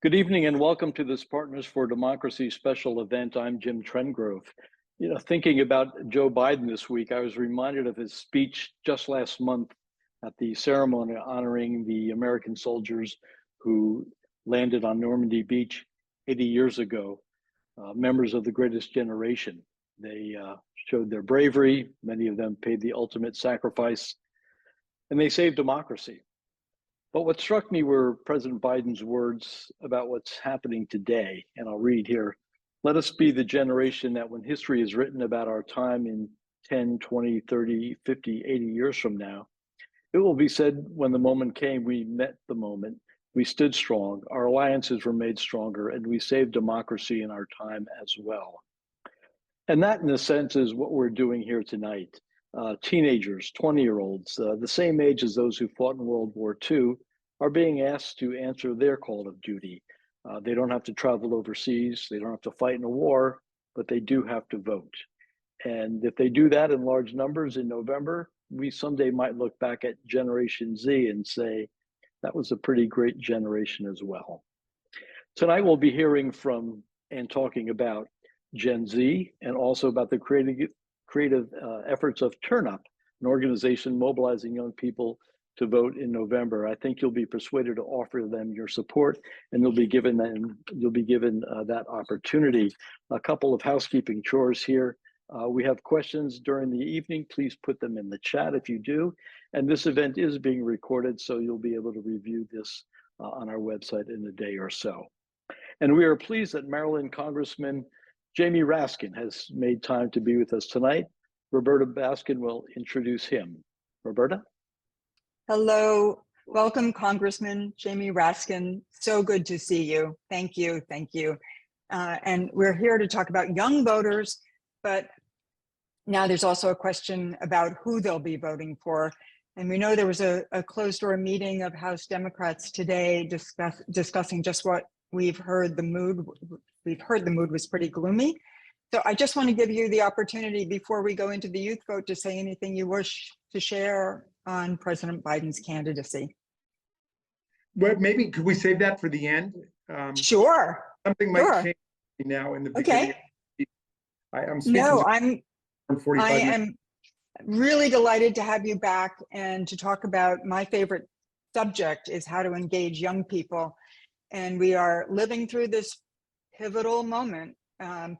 Good evening and welcome to this Partners for Democracy special event. I'm Jim Trengrove. Thinking about Joe Biden this week, I was reminded of his speech just last month at the ceremony honoring the American soldiers who landed on Normandy Beach 80 years ago, members of the greatest generation. They showed their bravery. Many of them paid the ultimate sacrifice, and they saved democracy. But what struck me were President Biden's words about what's happening today. And I'll read here. Let us be the generation that when history is written about our time in 10, 20, 30, 50, 80 years from now, it will be said when the moment came, we met the moment, we stood strong, our alliances were made stronger, and we saved democracy in our time as well. And that, in a sense, is what we're doing here tonight. Teenagers, 20-year-olds, the same age as those who fought in World War II, are being asked to answer their call of duty. They don't have to travel overseas, they don't have to fight in a war, but they do have to vote. And if they do that in large numbers in November, we someday might look back at Generation Z and say, that was a pretty great generation as well. Tonight we'll be hearing from and talking about Gen Z and also about the creative efforts of TurnUp, an organization mobilizing young people to vote in November. I think you'll be persuaded to offer them your support, and you'll be given that opportunity. A couple of housekeeping chores here. We have questions during the evening. Please put them in the chat if you do. And this event is being recorded, so you'll be able to review this on our website in a day or so. And we are pleased that Maryland Congressman Jamie Raskin has made time to be with us tonight. Roberta Baskin will introduce him. Roberta? Hello, welcome Congressman Jamie Raskin. So good to see you. Thank you, thank you. And we're here to talk about young voters, but now there's also a question about who they'll be voting for. And we know there was a closed door meeting of House Democrats today discussing just what we've heard. The mood was pretty gloomy. So I just want to give you the opportunity before we go into the youth vote to say anything you wish to share on President Biden's candidacy. Well, maybe could we save that for the end? Sure. Something might change now in the beginning. Okay. I'm speaking I am really delighted to have you back and to talk about my favorite subject is how to engage young people. And we are living through this pivotal moment,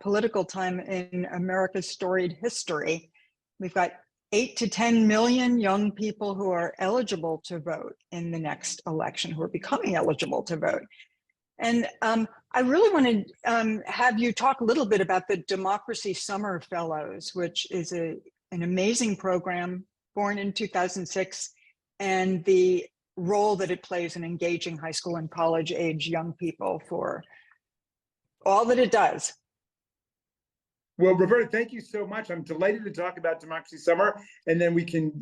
political time in America's storied history. We've got 8 to 10 million young people who are eligible to vote in the next election, who are becoming eligible to vote. And I really want to have you talk a little bit about the Democracy Summer Fellows, which is an amazing program born in 2006, and the role that it plays in engaging high school and college age young people for all that it does. Well, Roberta, thank you so much. I'm delighted to talk about Democracy Summer, and then we can,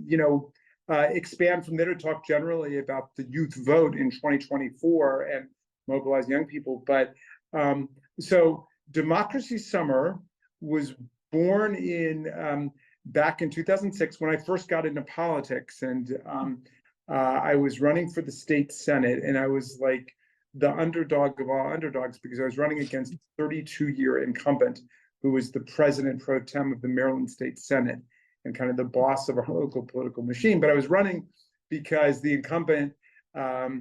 expand from there to talk generally about the youth vote in 2024 and mobilize young people. But so Democracy Summer was born in back in 2006 when I first got into politics, and I was running for the state Senate, and I was like the underdog of all underdogs because I was running against a 32-year incumbent who was the president pro tem of the Maryland State Senate and kind of the boss of our local political machine. But I was running because the incumbent had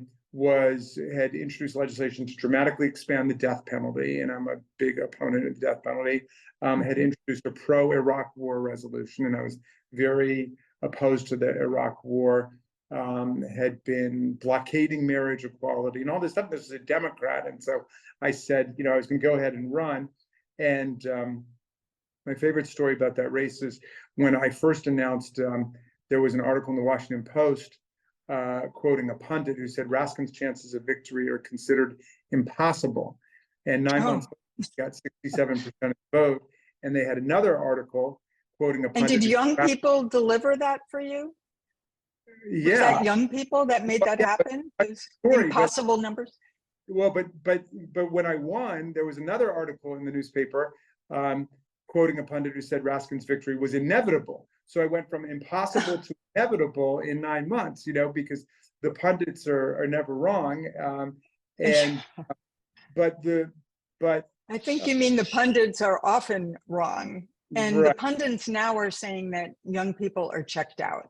introduced legislation to dramatically expand the death penalty, and I'm a big opponent of the death penalty, had introduced a pro-Iraq war resolution, and I was very opposed to the Iraq war, had been blockading marriage equality and all this stuff. This is a Democrat, and so I said, I was gonna go ahead and run. And my favorite story about that race is when I first announced, there was an article in the Washington Post quoting a pundit who said Raskin's chances of victory are considered impossible. And 9 months later, he got 67% of the vote. And they had another article quoting a pundit. And did young people deliver that for you? Yeah. Was that young people that made that happen? Impossible numbers? Well, but when I won, there was another article in the newspaper quoting a pundit who said Raskin's victory was inevitable. So I went from impossible to inevitable in 9 months, because the pundits are never wrong. but I think you mean the pundits are often wrong. And right, the pundits now are saying that young people are checked out.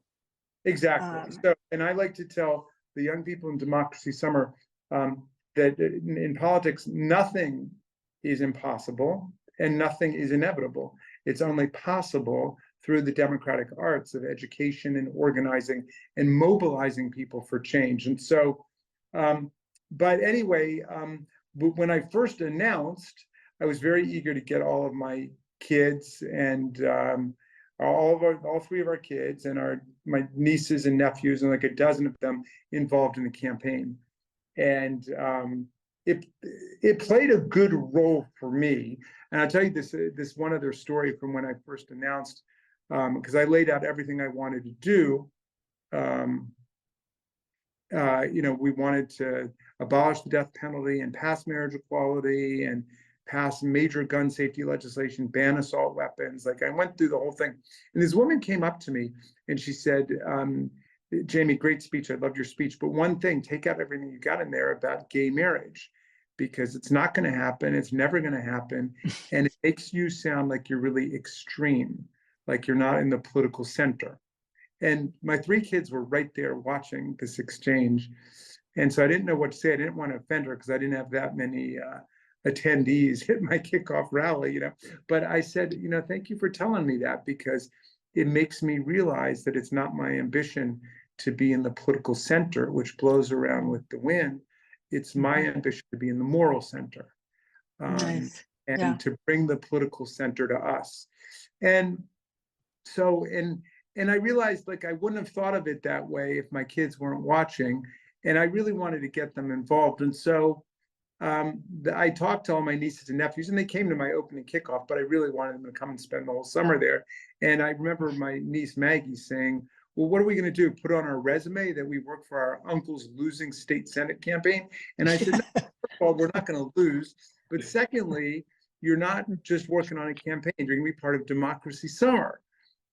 exactly. So, and I like to tell the young people in Democracy Summer that in politics, nothing is impossible and nothing is inevitable. It's only possible through the democratic arts of education and organizing and mobilizing people for change. And so, but anyway, when I first announced, I was very eager to get all of my kids and all three of our kids and my nieces and nephews and like a dozen of them involved in the campaign. And it played a good role for me. And I'll tell you this one other story from when I first announced, because I laid out everything I wanted to do. We wanted to abolish the death penalty and pass marriage equality and pass major gun safety legislation, ban assault weapons. Like I went through the whole thing. And this woman came up to me and she said, Jamie, great speech. I loved your speech. But one thing, take out everything you got in there about gay marriage, because it's not going to happen. It's never going to happen. And it makes you sound like you're really extreme, like you're not in the political center. And my three kids were right there watching this exchange. And so I didn't know what to say. I didn't want to offend her because I didn't have that many attendees at my kickoff rally, But I said, thank you for telling me that, because it makes me realize that it's not my ambition to be in the political center, which blows around with the wind. It's my ambition to be in the moral center, Nice. and to bring the political center to us. And so, and I realized like I wouldn't have thought of it that way if my kids weren't watching, and I really wanted to get them involved. And so I talked to all my nieces and nephews, and they came to my opening kickoff, but I really wanted them to come and spend the whole summer there. And I remember my niece Maggie saying, well, what are we going to do? Put on our resume that we work for our uncle's losing state Senate campaign? And I said, no, first of all, we're not going to lose. But secondly, you're not just working on a campaign. You're going to be part of Democracy Summer.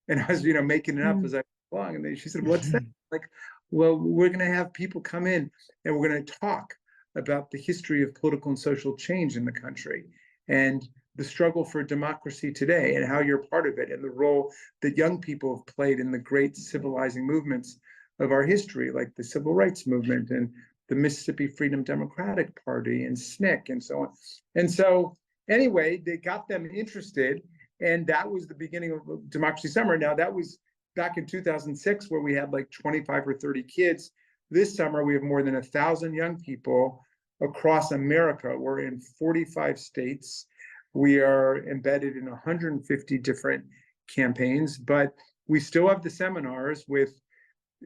And I was, making it up as I went along. And then she said, what's that? Like, well, we're going to have people come in and we're going to talk about the history of political and social change in the country and the struggle for democracy today and how you're part of it and the role that young people have played in the great civilizing movements of our history, like the Civil Rights Movement and the Mississippi Freedom Democratic Party and SNCC and so on. And so anyway, they got them interested, and that was the beginning of Democracy Summer. Now that was back in 2006 where we had like 25 or 30 kids. This summer, we have more than 1,000 young people across America. We're in 45 states. We are embedded in 150 different campaigns, but we still have the seminars with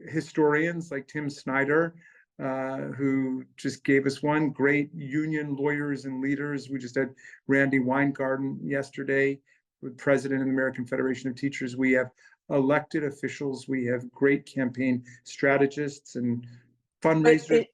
historians like Tim Snyder, who just gave us one, great union lawyers and leaders. We just had Randy Weingarten yesterday, the president of the American Federation of Teachers. We have elected officials. We have great campaign strategists and fundraisers.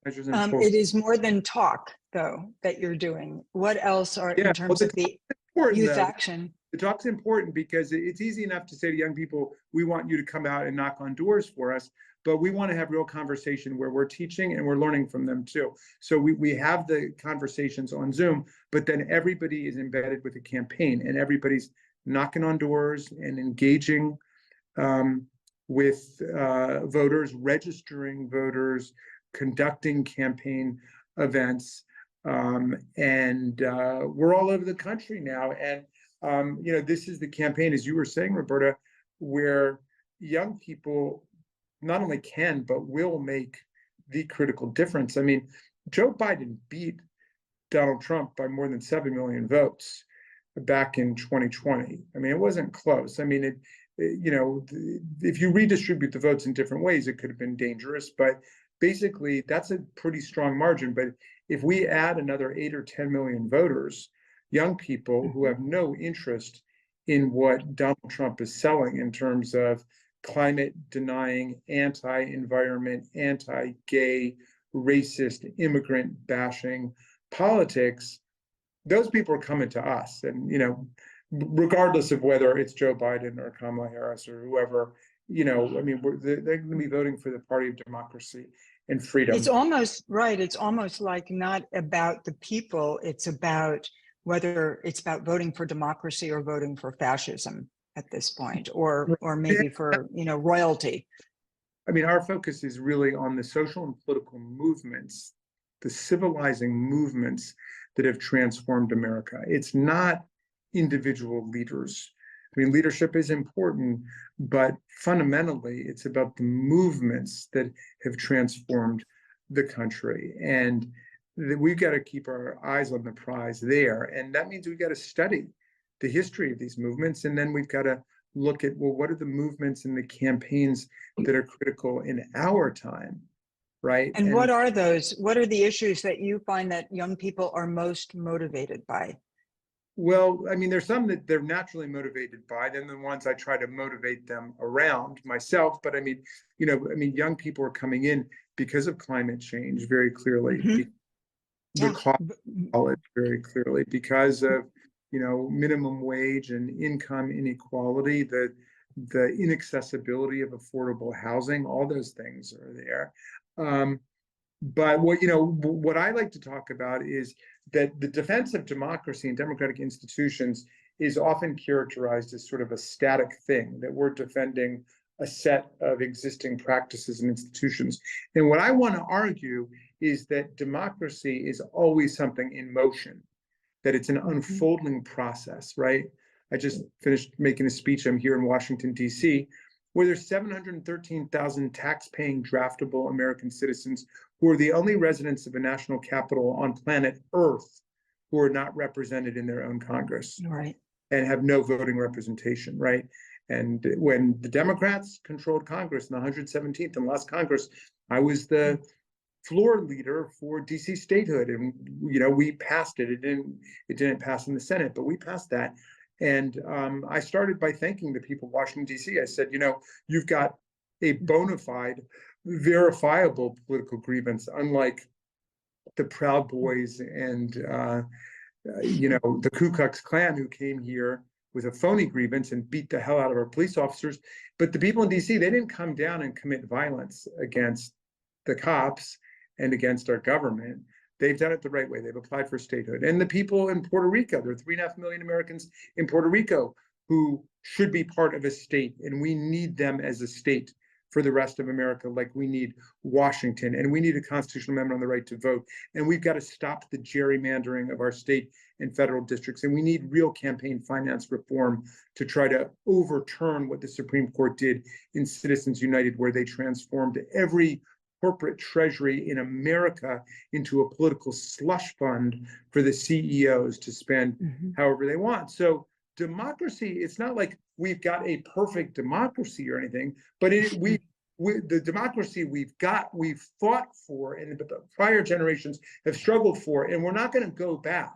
It is more than talk, though, that you're doing. What else are in terms of the youth action? The talk's important because it's easy enough to say to young people, we want you to come out and knock on doors for us, but we want to have real conversation where we're teaching and we're learning from them too. So we have the conversations on Zoom, but then everybody is embedded with a campaign and everybody's knocking on doors and engaging with voters, registering voters, conducting campaign events, and we're all over the country now. And this is the campaign, as you were saying, Roberta, where young people not only can but will make the critical difference. I mean, Joe Biden beat Donald Trump by more than 7 million votes back in 2020. I mean, it wasn't close. I mean, if you redistribute the votes in different ways, it could have been dangerous, but basically that's a pretty strong margin. But if we add another 8 or 10 million voters, young people who have no interest in what Donald Trump is selling in terms of climate denying, anti-environment, anti-gay, racist, immigrant bashing politics, those people are coming to us. And, regardless of whether it's Joe Biden or Kamala Harris or whoever, I mean, they're going to be voting for the party of democracy. and freedom. It's almost right. It's almost like not about the people. It's about whether it's about voting for democracy or voting for fascism at this point, or maybe for, you know, royalty. I mean, our focus is really on the social and political movements, the civilizing movements that have transformed America. It's not individual leaders. I mean, leadership is important, but fundamentally, it's about the movements that have transformed the country. And we've got to keep our eyes on the prize there. And that means we've got to study the history of these movements. And then we've got to look at, well, what are the movements and the campaigns that are critical in our time, right? And what are those? What are the issues that you find that young people are most motivated by? Well, I mean, there's some that they're naturally motivated by, then the ones I try to motivate them around myself. But I mean, you know, I mean, young people are coming in because of climate change very clearly, the cost of college very clearly, because of, you know, minimum wage and income inequality, the inaccessibility of affordable housing, all those things are there. But what, you know, what I like to talk about is that the defense of democracy and democratic institutions is often characterized as sort of a static thing, that we're defending a set of existing practices and institutions. And what I want to argue is that democracy is always something in motion, that it's an unfolding process, right? I just finished making a speech. I'm here in Washington, D.C., where there's 713,000 tax-paying draftable American citizens who are the only residents of a national capital on planet Earth who are not represented in their own Congress, right, and have no voting representation, right? And when the Democrats controlled Congress in the 117th and last Congress, I was the floor leader for DC statehood, and you know, we passed it. It didn't pass in the Senate, but we passed that. And I started by thanking the people of Washington, D.C. I said, you know, you've got a bona fide, verifiable political grievance, unlike the Proud Boys and, you know, the Ku Klux Klan, who came here with a phony grievance and beat the hell out of our police officers. But the people in D.C., they didn't come down and commit violence against the cops and against our government. They've done it the right way. They've applied for statehood. And the people in Puerto Rico, there are 3.5 million Americans in Puerto Rico who should be part of a state, and we need them as a state for the rest of America, like we need Washington, and we need a constitutional amendment on the right to vote. And we've got to stop the gerrymandering of our state and federal districts. And we need real campaign finance reform to try to overturn what the Supreme Court did in Citizens United, where they transformed every corporate treasury in America into a political slush fund for the CEOs to spend however they want. So democracy, it's not like we've got a perfect democracy or anything, but the democracy we've fought for, and the prior generations have struggled for, and we're not going to go back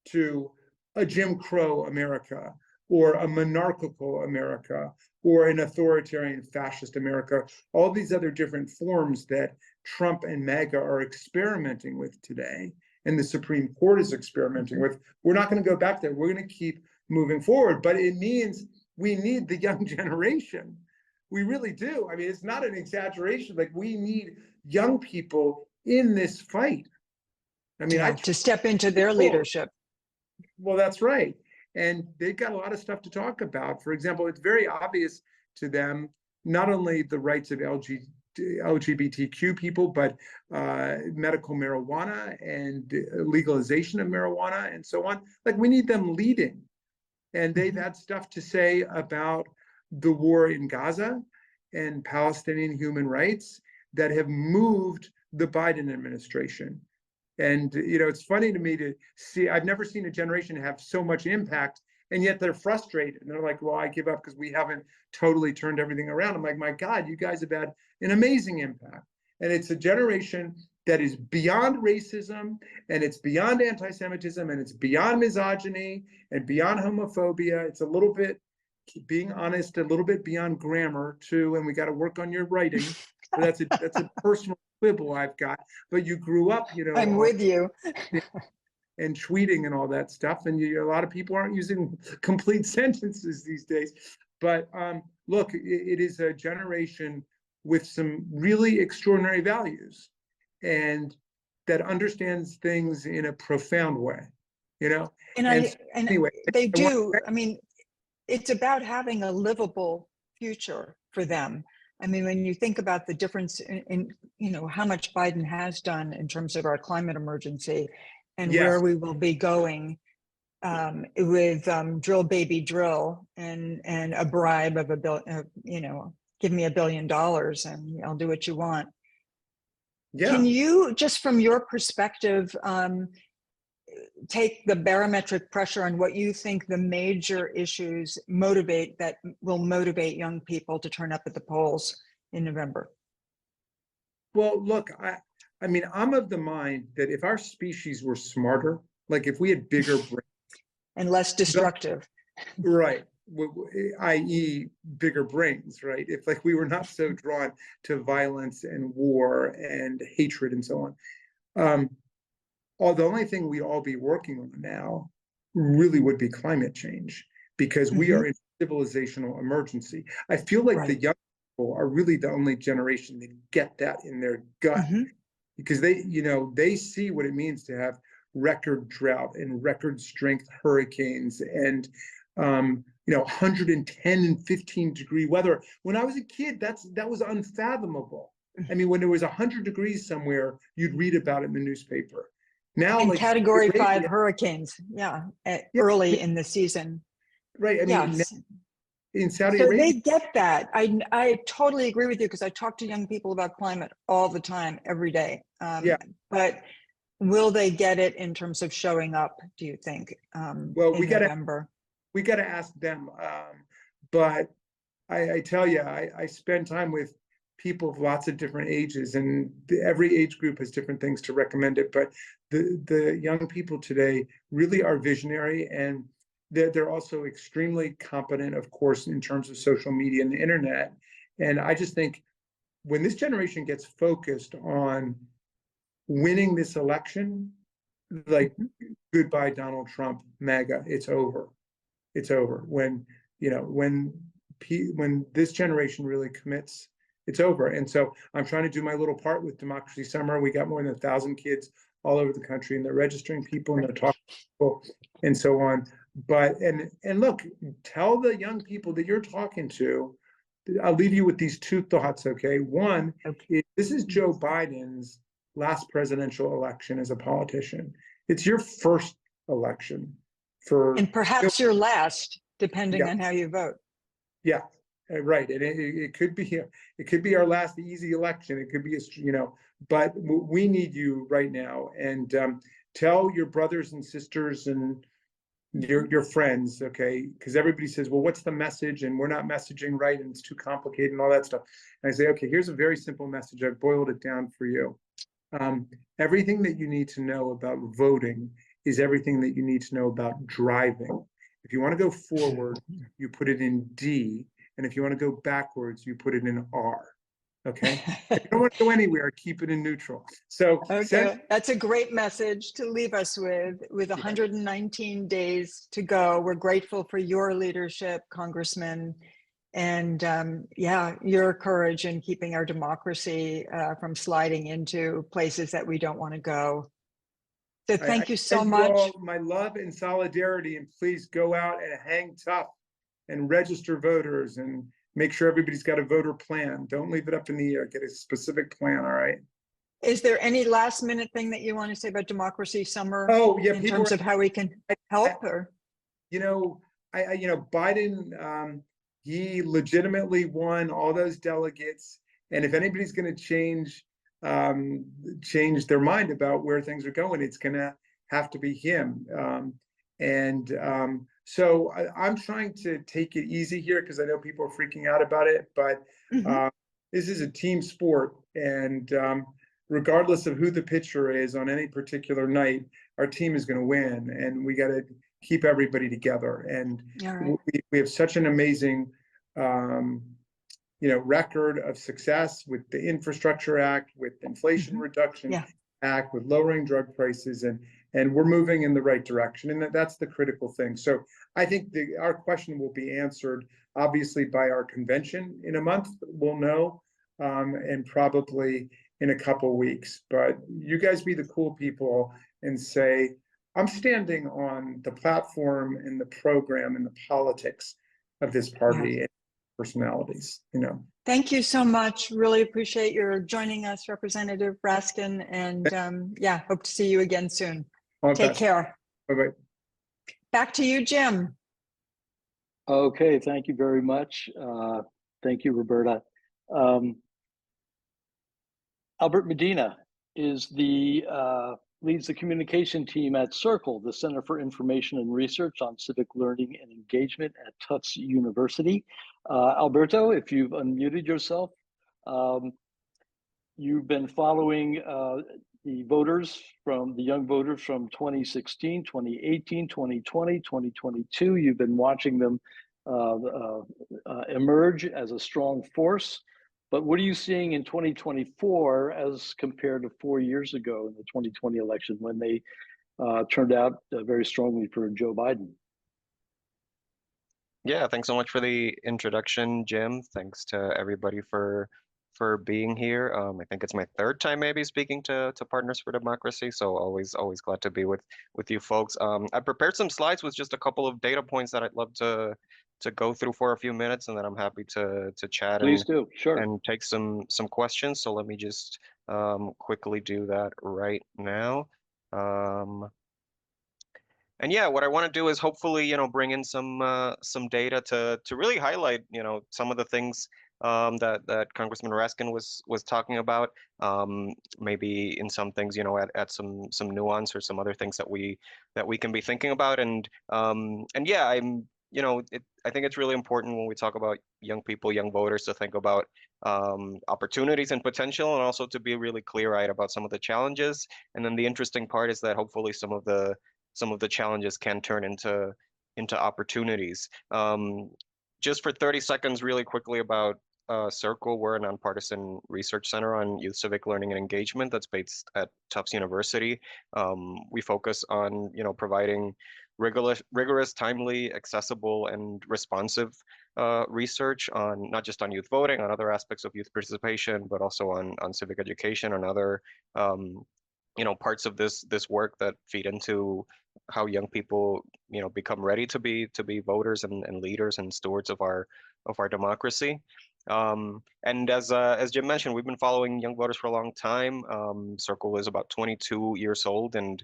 to a Jim Crow America or a monarchical America or an authoritarian fascist America, all these other different forms that Trump and MAGA are experimenting with today, and the Supreme Court is experimenting with. We're not going to go back there. We're going to keep moving forward, but it means we need the young generation. We really do. I mean, it's not an exaggeration. Like, we need young people in this fight. I mean, to step into their leadership. Well, that's right. And they've got a lot of stuff to talk about. For example, it's very obvious to them, not only the rights of LGBTQ people, but medical marijuana and legalization of marijuana and so on. Like, we need them leading. And they've had stuff to say about the war in Gaza and Palestinian human rights that have moved the Biden administration. And, you know, it's funny to me to see, I've never seen a generation have so much impact, and yet they're frustrated. And they're like, well, I give up because we haven't totally turned everything around. I'm like, my God, you guys have had an amazing impact. And it's a generation that is beyond racism, and it's beyond anti-Semitism, and it's beyond misogyny and beyond homophobia. It's a little bit, being honest, a little bit beyond grammar too. And we got to work on your writing. But that's a personal quibble I've got. But you grew up, you know, I'm with you. And tweeting and all that stuff, and a lot of people aren't using complete sentences these days. But look, it is a generation with some really extraordinary values and that understands things in a profound way, you know? And Anyway, they do. I mean, it's about having a livable future for them. I mean, when you think about the difference in you know, how much Biden has done in terms of our climate emergency and yes, where we will be going with drill baby drill and a bribe of you know, give me $1 billion and I'll do what you want. yeah. Can you, just from your perspective, take the barometric pressure on what you think the major issues that will motivate young people to turn up at the polls in November? Well, look, I mean, I'm of the mind that if our species were smarter, like if we had bigger brains and less destructive, right, i.e. bigger brains, right? If like we were not so drawn to violence and war and hatred and so on. The only thing we'd all be working on now really would be climate change, because we are in civilizational emergency. I feel like the young people are really the only generation that get that in their gut, because they, you know, they see what it means to have record drought and record strength hurricanes and you know, 110 and 15 degree weather. When I was a kid, that was unfathomable. I mean, when there was 100 degrees somewhere, you'd read about it in the newspaper. Now, and like Category 5 hurricanes, early in the season. Right. I mean, in Saudi so Arabia, they get that. I totally agree with you, because I talk to young people about climate all the time, every day. But will they get it in terms of showing up, do you think, well, in November? We got to ask them. But I tell you, I spend time with people of lots of different ages, and every age group has different things to recommend it. But the young people today really are visionary, and they're also extremely competent, of course, in terms of social media and the internet. And I just think when this generation gets focused on winning this election, like goodbye Donald Trump, MAGA, it's over. It's over. When, you know, when this generation really commits, it's over. And so I'm trying to do my little part with Democracy Summer. We got more than 1,000 kids all over the country, and they're registering people and they're talking to people and so on. But and look, tell the young people that you're talking to. I'll leave you with these two thoughts, okay? One, this is Joe Biden's last presidential election as a politician. It's your first election and perhaps your last, depending on how you vote. Yeah, right. And it could be our last easy election. It could be, you know, but we need you right now. And tell your brothers and sisters and your friends, okay? Because everybody says, well, what's the message? And we're not messaging right, and it's too complicated and all that stuff. And I say, okay, here's a very simple message. I've boiled it down for you. Everything that you need to know about voting is everything that you need to know about driving. If you want to go forward, you put it in D. And if you want to go backwards, you put it in R. Okay. If you don't want to go anywhere, keep it in neutral. So okay, that's a great message to leave us with 119 days to go. We're grateful for your leadership, Congressman, and your courage in keeping our democracy from sliding into places that we don't want to go. So thank you so much. All my love and solidarity, and please go out and hang tough and register voters and make sure everybody's got a voter plan. Don't leave it up in the air. Get a specific plan, all right? Is there any last minute thing that you want to say about Democracy Summer? Oh, yeah, in terms of how we can help? Or you know, Biden, he legitimately won all those delegates. And if anybody's going to change their mind about where things are going, it's going to have to be him. So I'm trying to take it easy here, because I know people are freaking out about it, but this is a team sport, and regardless of who the pitcher is on any particular night, our team is going to win, and we got to keep everybody together. And we have such an amazing record of success with the Infrastructure Act, with Inflation Reduction Act, with lowering drug prices, and we're moving in the right direction. And that's the critical thing. So I think our question will be answered, obviously, by our convention in a month. We'll know and probably in a couple weeks. But you guys be the cool people and say, I'm standing on the platform and the program and the politics of this party and personalities, you know. Thank you so much. Really appreciate your joining us, Representative Raskin. And yeah, hope to see you again soon. Take care. Bye-bye. Back to you, Jim. Okay, thank you very much. Thank you, Roberta. Albert Medina is leads the communication team at Circle, the Center for Information and Research on Civic Learning and Engagement at Tufts University. Alberto, if you've unmuted yourself, you've been following the young voters from 2016, 2018, 2020, 2022. You've been watching them emerge as a strong force. But what are you seeing in 2024 as compared to 4 years ago in the 2020 election when they turned out very strongly for Joe Biden? Yeah, thanks so much for the introduction, Jim. Thanks to everybody for being here. I think it's my third time maybe speaking to Partners for Democracy, so always glad to be with you folks. I prepared some slides with just a couple of data points that I'd love to go through for a few minutes, and then I'm happy to chat. Please do, sure. And take some questions. So let me just quickly do that right now. And yeah, what I want to do is hopefully, bring in some data to really highlight, some of the things that Congressman Raskin was talking about. Maybe in some things, add some nuance or some other things that we can be thinking about. And yeah, I think it's really important when we talk about young people, young voters, to think about opportunities and potential, and also to be really clear-eyed about some of the challenges. And then the interesting part is that hopefully some of the challenges can turn into opportunities. Just for 30 seconds, really quickly about Circle. We're a nonpartisan research center on youth civic learning and engagement that's based at Tufts University. We focus on providing rigorous, timely, accessible, and responsive research on not just on youth voting, on other aspects of youth participation, but also on civic education and other parts of this work that feed into how young people become ready to be voters and leaders and stewards of our democracy. And as Jim mentioned, we've been following young voters for a long time. Circle is about 22 years old, and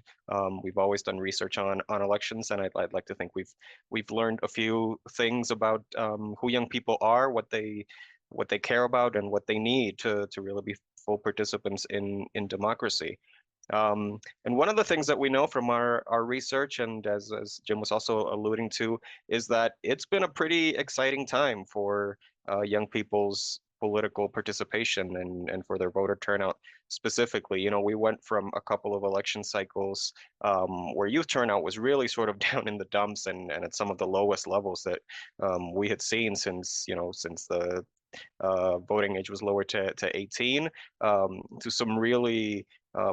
we've always done research on elections. And I'd like to think we've learned a few things about who young people are, what they care about, and what they need to really be full participants in democracy. And one of the things that we know from our research, and as Jim was also alluding to, is that it's been a pretty exciting time for young people's political participation and for their voter turnout specifically. We went from a couple of election cycles where youth turnout was really sort of down in the dumps and at some of the lowest levels that we had seen since the voting age was lowered to 18, to some really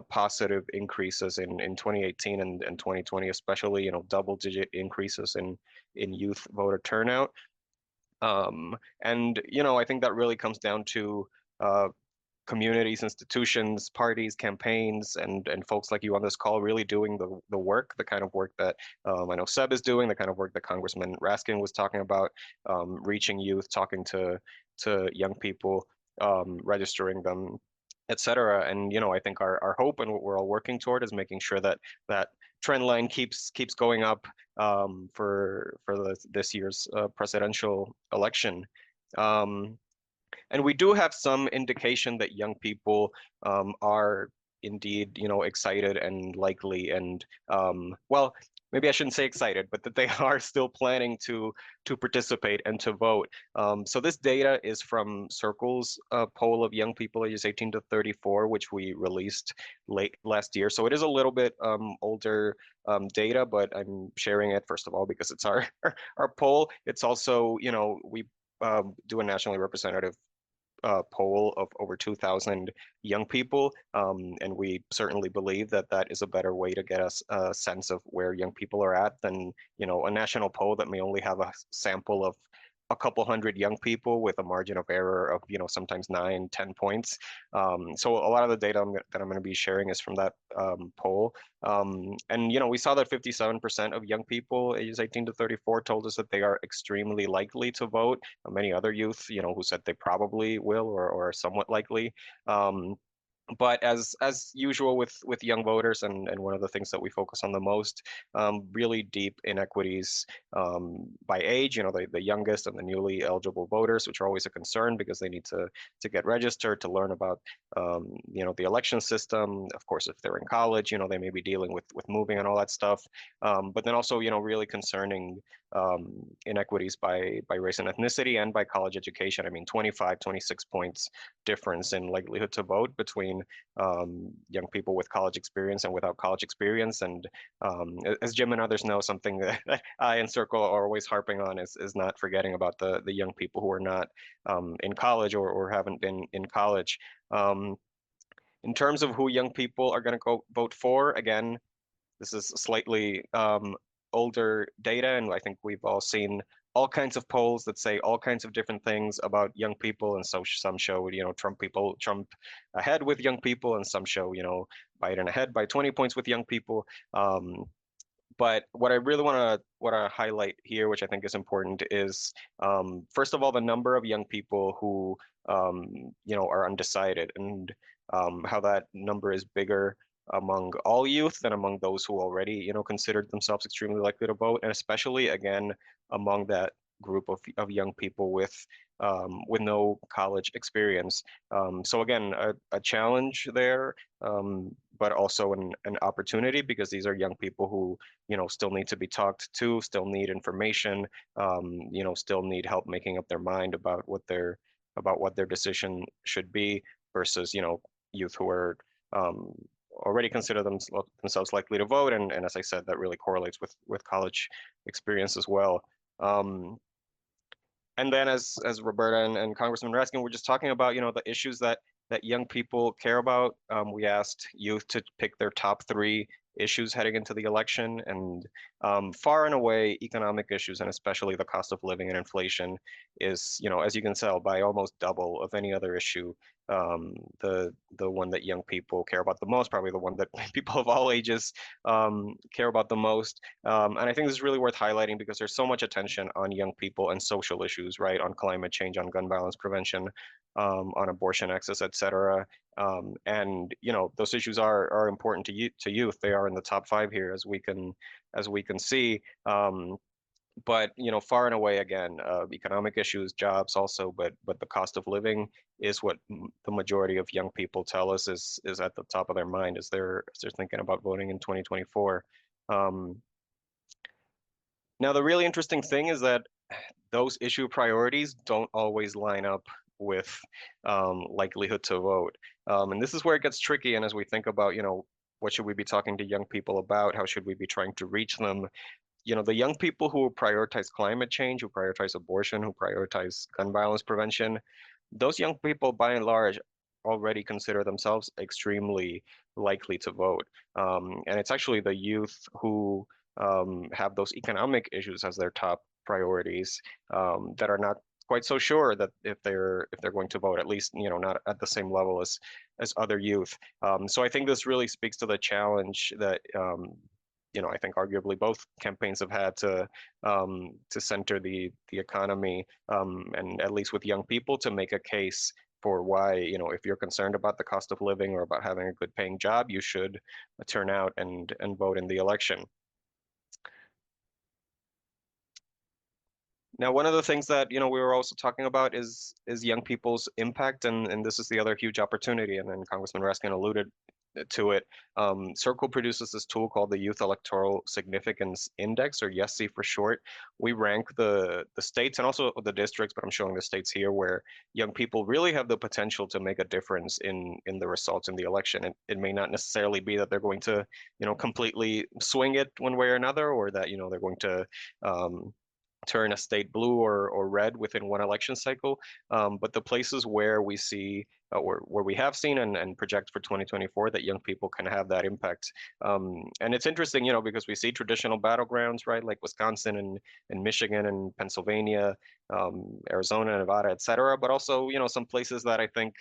positive increases in 2018 and 2020, especially double-digit increases in youth voter turnout. And I think that really comes down to communities, institutions, parties, campaigns, and folks like you on this call really doing the work, the kind of work that I know Seb is doing, the kind of work that Congressman Raskin was talking about, reaching youth, talking to young people, registering them, etc. And I think our hope and what we're all working toward is making sure that trend line keeps going up for this year's presidential election. And we do have some indication that young people are indeed, excited and likely, and well, maybe I shouldn't say excited, but that they are still planning to participate and to vote. So this data is from Circle's poll of young people ages 18 to 34, which we released late last year. So it is a little bit older data, but I'm sharing it first of all because it's our poll. It's also, we do a nationally representative poll of over 2,000 young people, and we certainly believe that is a better way to get us a sense of where young people are at than a national poll that may only have a sample of a couple hundred young people with a margin of error of, sometimes 9, 10 points. So a lot of the data that I'm going to be sharing is from that poll. And, we saw that 57% of young people ages 18 to 34 told us that they are extremely likely to vote. Many other youth, who said they probably will or are somewhat likely. But as usual with young voters, and one of the things that we focus on the most, really deep inequities by age. The youngest and the newly eligible voters, which are always a concern because they need to get registered to learn about the election system. Of course, if they're in college, they may be dealing with moving and all that stuff. But then also, really concerning inequities by race and ethnicity and by college education. I mean, 25, 26 points difference in likelihood to vote between young people with college experience and without college experience. And as Jim and others know, something that I and Circle are always harping on is not forgetting about the young people who are not in college or haven't been in college. In terms of who young people are going to go vote for, again, this is slightly older data, and I think we've all seen all kinds of polls that say all kinds of different things about young people, and so some show Trump ahead with young people, and some show Biden ahead by 20 points with young people. But what I really want to highlight here, which I think is important, is first of all the number of young people who are undecided, and how that number is bigger among all youth than among those who already considered themselves extremely likely to vote, and especially again among that group of young people with no college experience. So again, a challenge there, but also an opportunity, because these are young people who still need to be talked to, still need information, still need help making up their mind about what their decision should be, versus youth who are already consider themselves likely to vote, and as I said, that really correlates with college experience as well. And then as Roberta and Congressman Raskin were just talking about, the issues that young people care about, we asked youth to pick their top 3 issues heading into the election, and far and away economic issues, and especially the cost of living and inflation, is, as you can tell, by almost double of any other issue, the one that young people care about the most, probably the one that people of all ages care about the most. And I think this is really worth highlighting because there's so much attention on young people and social issues, right? On climate change, on gun violence prevention, on abortion access, etc. And those issues are important to youth. They are in the top 5 here, as we can see. But far and away, again, economic issues, jobs also, but the cost of living is what the majority of young people tell us is at the top of their mind as they're thinking about voting in 2024. Now, the really interesting thing is that those issue priorities don't always line up with likelihood to vote. And this is where it gets tricky. And as we think about, what should we be talking to young people about? How should we be trying to reach them? The young people who prioritize climate change, who prioritize abortion, who prioritize gun violence prevention, those young people, by and large, already consider themselves extremely likely to vote. And it's actually the youth who have those economic issues as their top priorities that are not quite so sure that if they're going to vote, at least not at the same level as other youth. So I think this really speaks to the challenge that I think arguably both campaigns have had to center the economy, and at least with young people, to make a case for why, if you're concerned about the cost of living or about having a good paying job, you should turn out and vote in the election. Now, one of the things that we were also talking about is young people's impact, and this is the other huge opportunity. And then Congressman Raskin alluded to it. Circle produces this tool called the Youth Electoral Significance Index, or YESI for short. We rank the states and also the districts, but I'm showing the states here where young people really have the potential to make a difference in the results in the election. It may not necessarily be that they're going to completely swing it one way or another, or that they're going to turn a state blue or red within one election cycle. But the places where we see where we have seen and project for 2024 that young people can have that impact. And it's interesting, you know, because we see traditional battlegrounds, right, like Wisconsin and Michigan and Pennsylvania, Arizona, Nevada, et cetera, but also, you know, some places that I think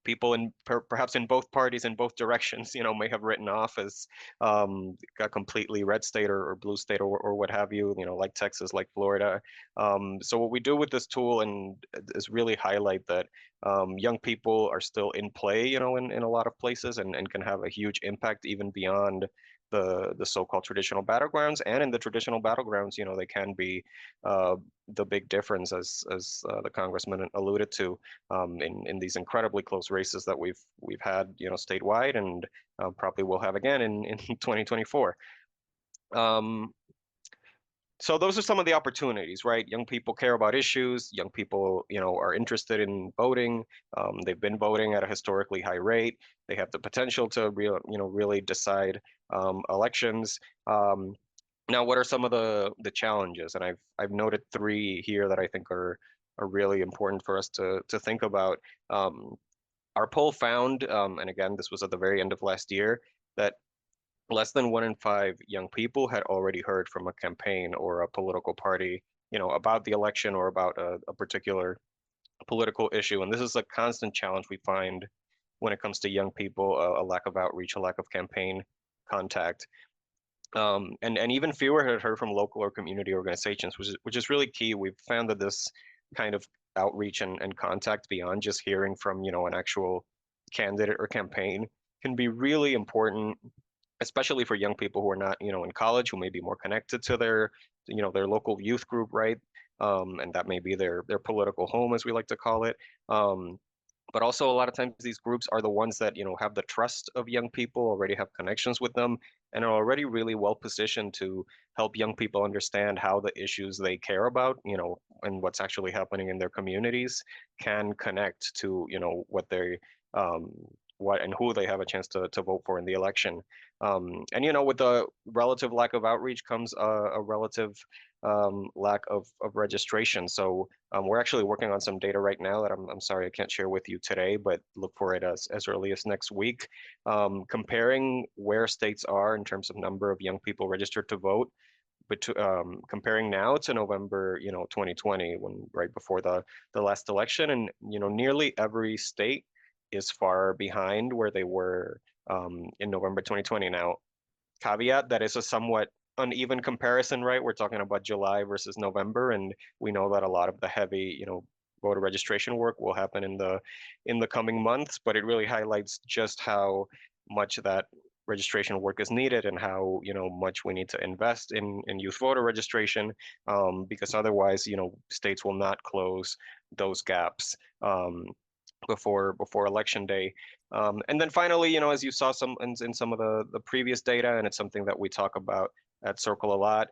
people in perhaps in both parties in both directions, you know, may have written off as a completely red state or blue state or what have you, you know, like Texas, like Florida. So what we do with this tool and is really highlight that young people are still in play, you know, in a lot of places and can have a huge impact even beyond the so-called traditional battlegrounds. And in the traditional battlegrounds, you know, they can be the big difference, as the congressman alluded to, in these incredibly close races that we've had, you know, statewide, and probably will have again in 2024. So those are some of the opportunities, right? Young people care about issues. Young people, you know, are interested in voting. They've been voting at a historically high rate. They have the potential to really decide elections. Now, what are some of the challenges? And I've noted three here that I think are really important for us to think about. Our poll found, and again, this was at the very end of last year, that less than 1 in 5 young people had already heard from a campaign or a political party, you know, about the election or about a particular political issue. And this is a constant challenge we find when it comes to young people, a lack of outreach, a lack of campaign contact. And even fewer had heard from local or community organizations, which is really key. We've found that this kind of outreach and contact beyond just hearing from, you know, an actual candidate or campaign can be really important, especially for young people who are not, you know, in college, who may be more connected to their, you know, their local youth group, right? And that may be their political home, as we like to call it. But also a lot of times these groups are the ones that, you know, have the trust of young people, already have connections with them, and are already really well positioned to help young people understand how the issues they care about, you know, and what's actually happening in their communities can connect to, you know, what they what and who they have a chance to vote for in the election. And, you know, with the relative lack of outreach comes a relative lack of registration. So we're actually working on some data right now that I'm sorry I can't share with you today, but look for it as early as next week, comparing where states are in terms of number of young people registered to vote, but comparing now to November, you know, 2020, when right before the last election, and, you know, nearly every state is far behind where they were in November 2020. Now, caveat, that is a somewhat uneven comparison, right? We're talking about July versus November, and we know that a lot of the heavy, you know, voter registration work will happen in the coming months, but it really highlights just how much that registration work is needed and how, you know, much we need to invest in youth voter registration, because otherwise, you know, states will not close those gaps before election day. And then finally, you know, as you saw in some of the previous data, and it's something that we talk about at Circle a lot,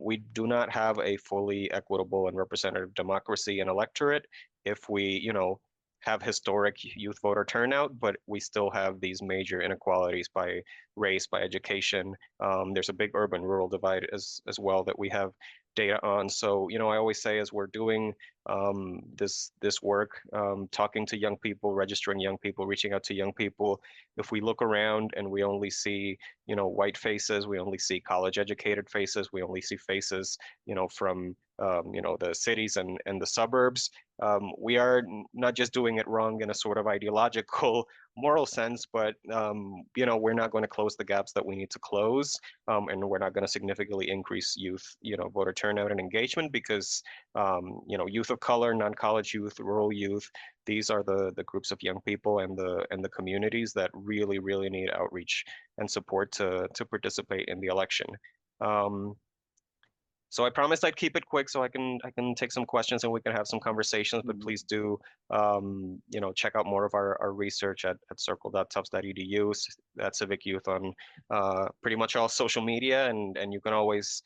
we do not have a fully equitable and representative democracy and electorate if we, you know, have historic youth voter turnout, but we still have these major inequalities by race, by education. There's a big urban-rural divide as well that we have data on. So, you know, I always say, as we're doing this work, talking to young people, registering young people, reaching out to young people, if we look around and we only see, you know, white faces, we only see college-educated faces, we only see faces, you know, from you know, the cities and the suburbs, we are not just doing it wrong in a sort of ideological, moral sense, but you know, we're not going to close the gaps that we need to close, and we're not going to significantly increase youth, you know, voter turnout and engagement, because you know, youth of color, non-college youth, rural youth, these are the groups of young people and the communities that really need outreach and support to participate in the election. So I promised I'd keep it quick so I can take some questions and we can have some conversations, but please do, you know, check out more of our research at circle.tufts.edu, at Civic Youth on pretty much all social media, and you can always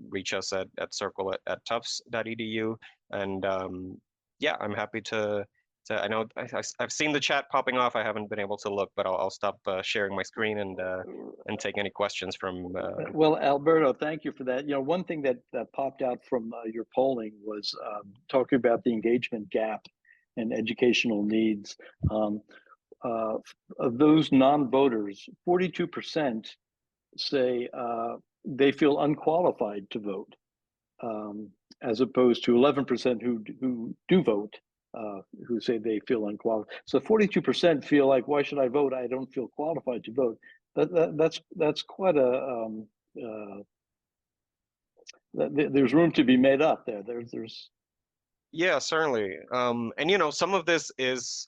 reach us at circle@tufts.edu. And yeah, I'm happy to I know I've seen the chat popping off. I haven't been able to look, but I'll stop sharing my screen and take any questions from. Well, Alberto, thank you for that. You know, one thing that popped out from your polling was talking about the engagement gap and educational needs. Of those non-voters, 42% say they feel unqualified to vote, as opposed to 11% who do vote, who say they feel unqualified. So 42% feel like, why should I vote? I don't feel qualified to vote. That's quite a there's room to be made up there. There's Yeah, certainly. And some of this is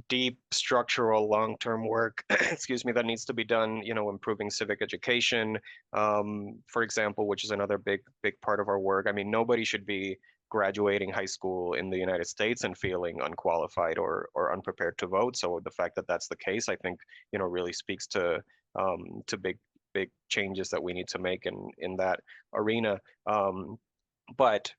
deep structural long-term work, excuse me, that needs to be done, improving civic education, for example, which is another big part of our work. I mean, nobody should be graduating high school in the United States and feeling unqualified or unprepared to vote. So the fact that that's the case, I think, really speaks to big changes that we need to make in that arena. But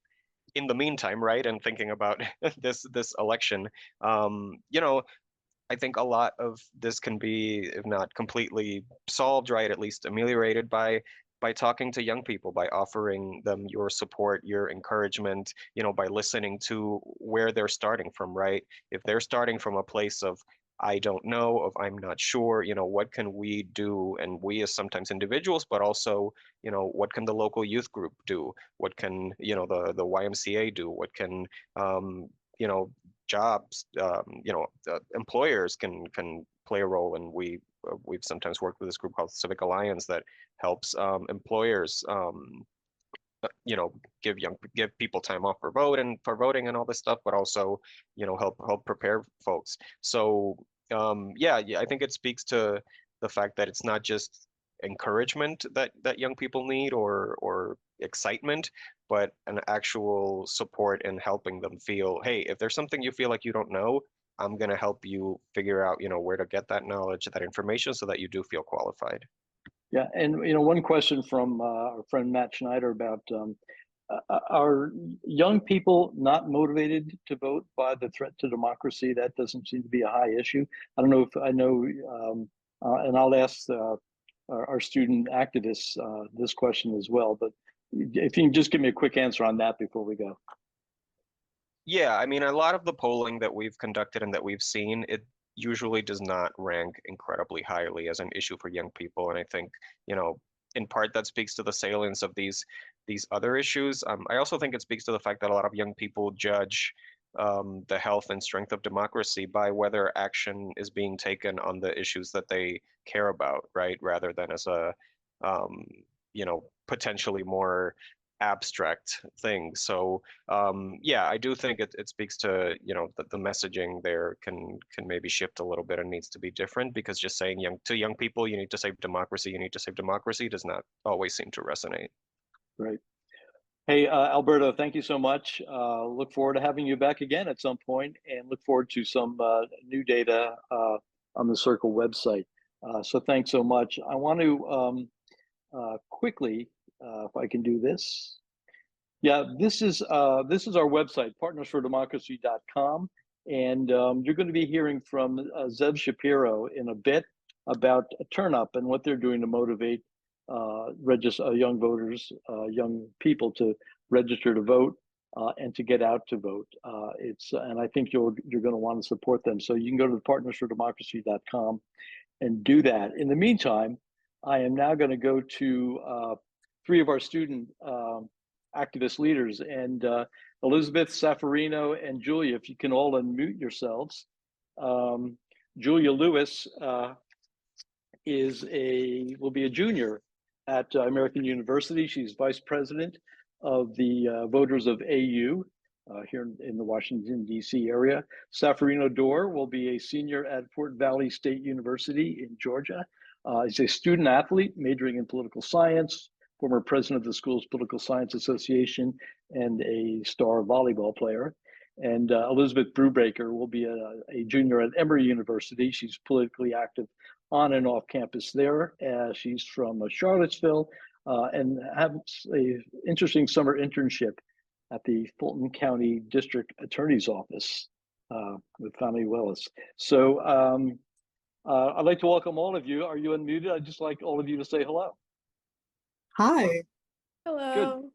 in the meantime, right, and thinking about this election, I think a lot of this can be, if not completely solved, right, at least ameliorated by talking to young people, by offering them your support, your encouragement, by listening to where they're starting from, right? If they're starting from a place of I don't know, of I'm not sure, what can we do? And we as sometimes individuals, but also, what can the local youth group do? What can, the YMCA do? What can, jobs, employers can play a role. And we've sometimes worked with this group called Civic Alliance that helps employers give people time off for voting and all this stuff, but also help prepare folks. So yeah, I think it speaks to the fact that it's not just encouragement that young people need or excitement, but an actual support in helping them feel, hey, if there's something you feel like you don't know, I'm going to help you figure out where to get that knowledge, that information, so that you do feel qualified. Yeah, and one question from our friend Matt Schneider about are young people not motivated to vote by the threat to democracy? That doesn't seem to be a high issue. I don't know if I know, and I'll ask our student activists this question as well. But if you can just give me a quick answer on that before we go. Yeah, I mean, a lot of the polling that we've conducted and that we've seen, it usually does not rank incredibly highly as an issue for young people. And I think, in part that speaks to the salience of these other issues. I also think it speaks to the fact that a lot of young people judge the health and strength of democracy by whether action is being taken on the issues that they care about, right? Rather than as a, potentially more abstract thing. So yeah, I do think it speaks to that the messaging there can maybe shift a little bit and needs to be different, because just saying to young people you need to save democracy, does not always seem to resonate. Right. Hey, Alberto, thank you so much. Look forward to having you back again at some point, and look forward to some new data on the Circle website. So thanks so much. I want to quickly, if I can do this. Yeah, this is our website, Partners4Democracy.com, and you're going to be hearing from Zev Shapiro in a bit about TurnUp and what they're doing to motivate young voters, young people to register to vote and to get out to vote. And I think you're going to want to support them. So you can go to Partners4Democracy.com and do that. In the meantime, I am now going to go to three of our student activist leaders, and Elizabeth, Safarino, and Julia, if you can all unmute yourselves. Julia Lewis will be a junior at American University. She's vice president of the Voters of AU here in the Washington, D.C. area. Safarino Dor will be a senior at Fort Valley State University in Georgia. He's a student athlete majoring in political science, former president of the school's Political Science Association, and a star volleyball player. And Elizabeth Brubaker will be a junior at Emory University. She's politically active on and off campus there. She's from Charlottesville and has an interesting summer internship at the Fulton County District Attorney's Office with Fannie Willis. So I'd like to welcome all of you. Are you unmuted? I'd just like all of you to say hello. Hi. Hello.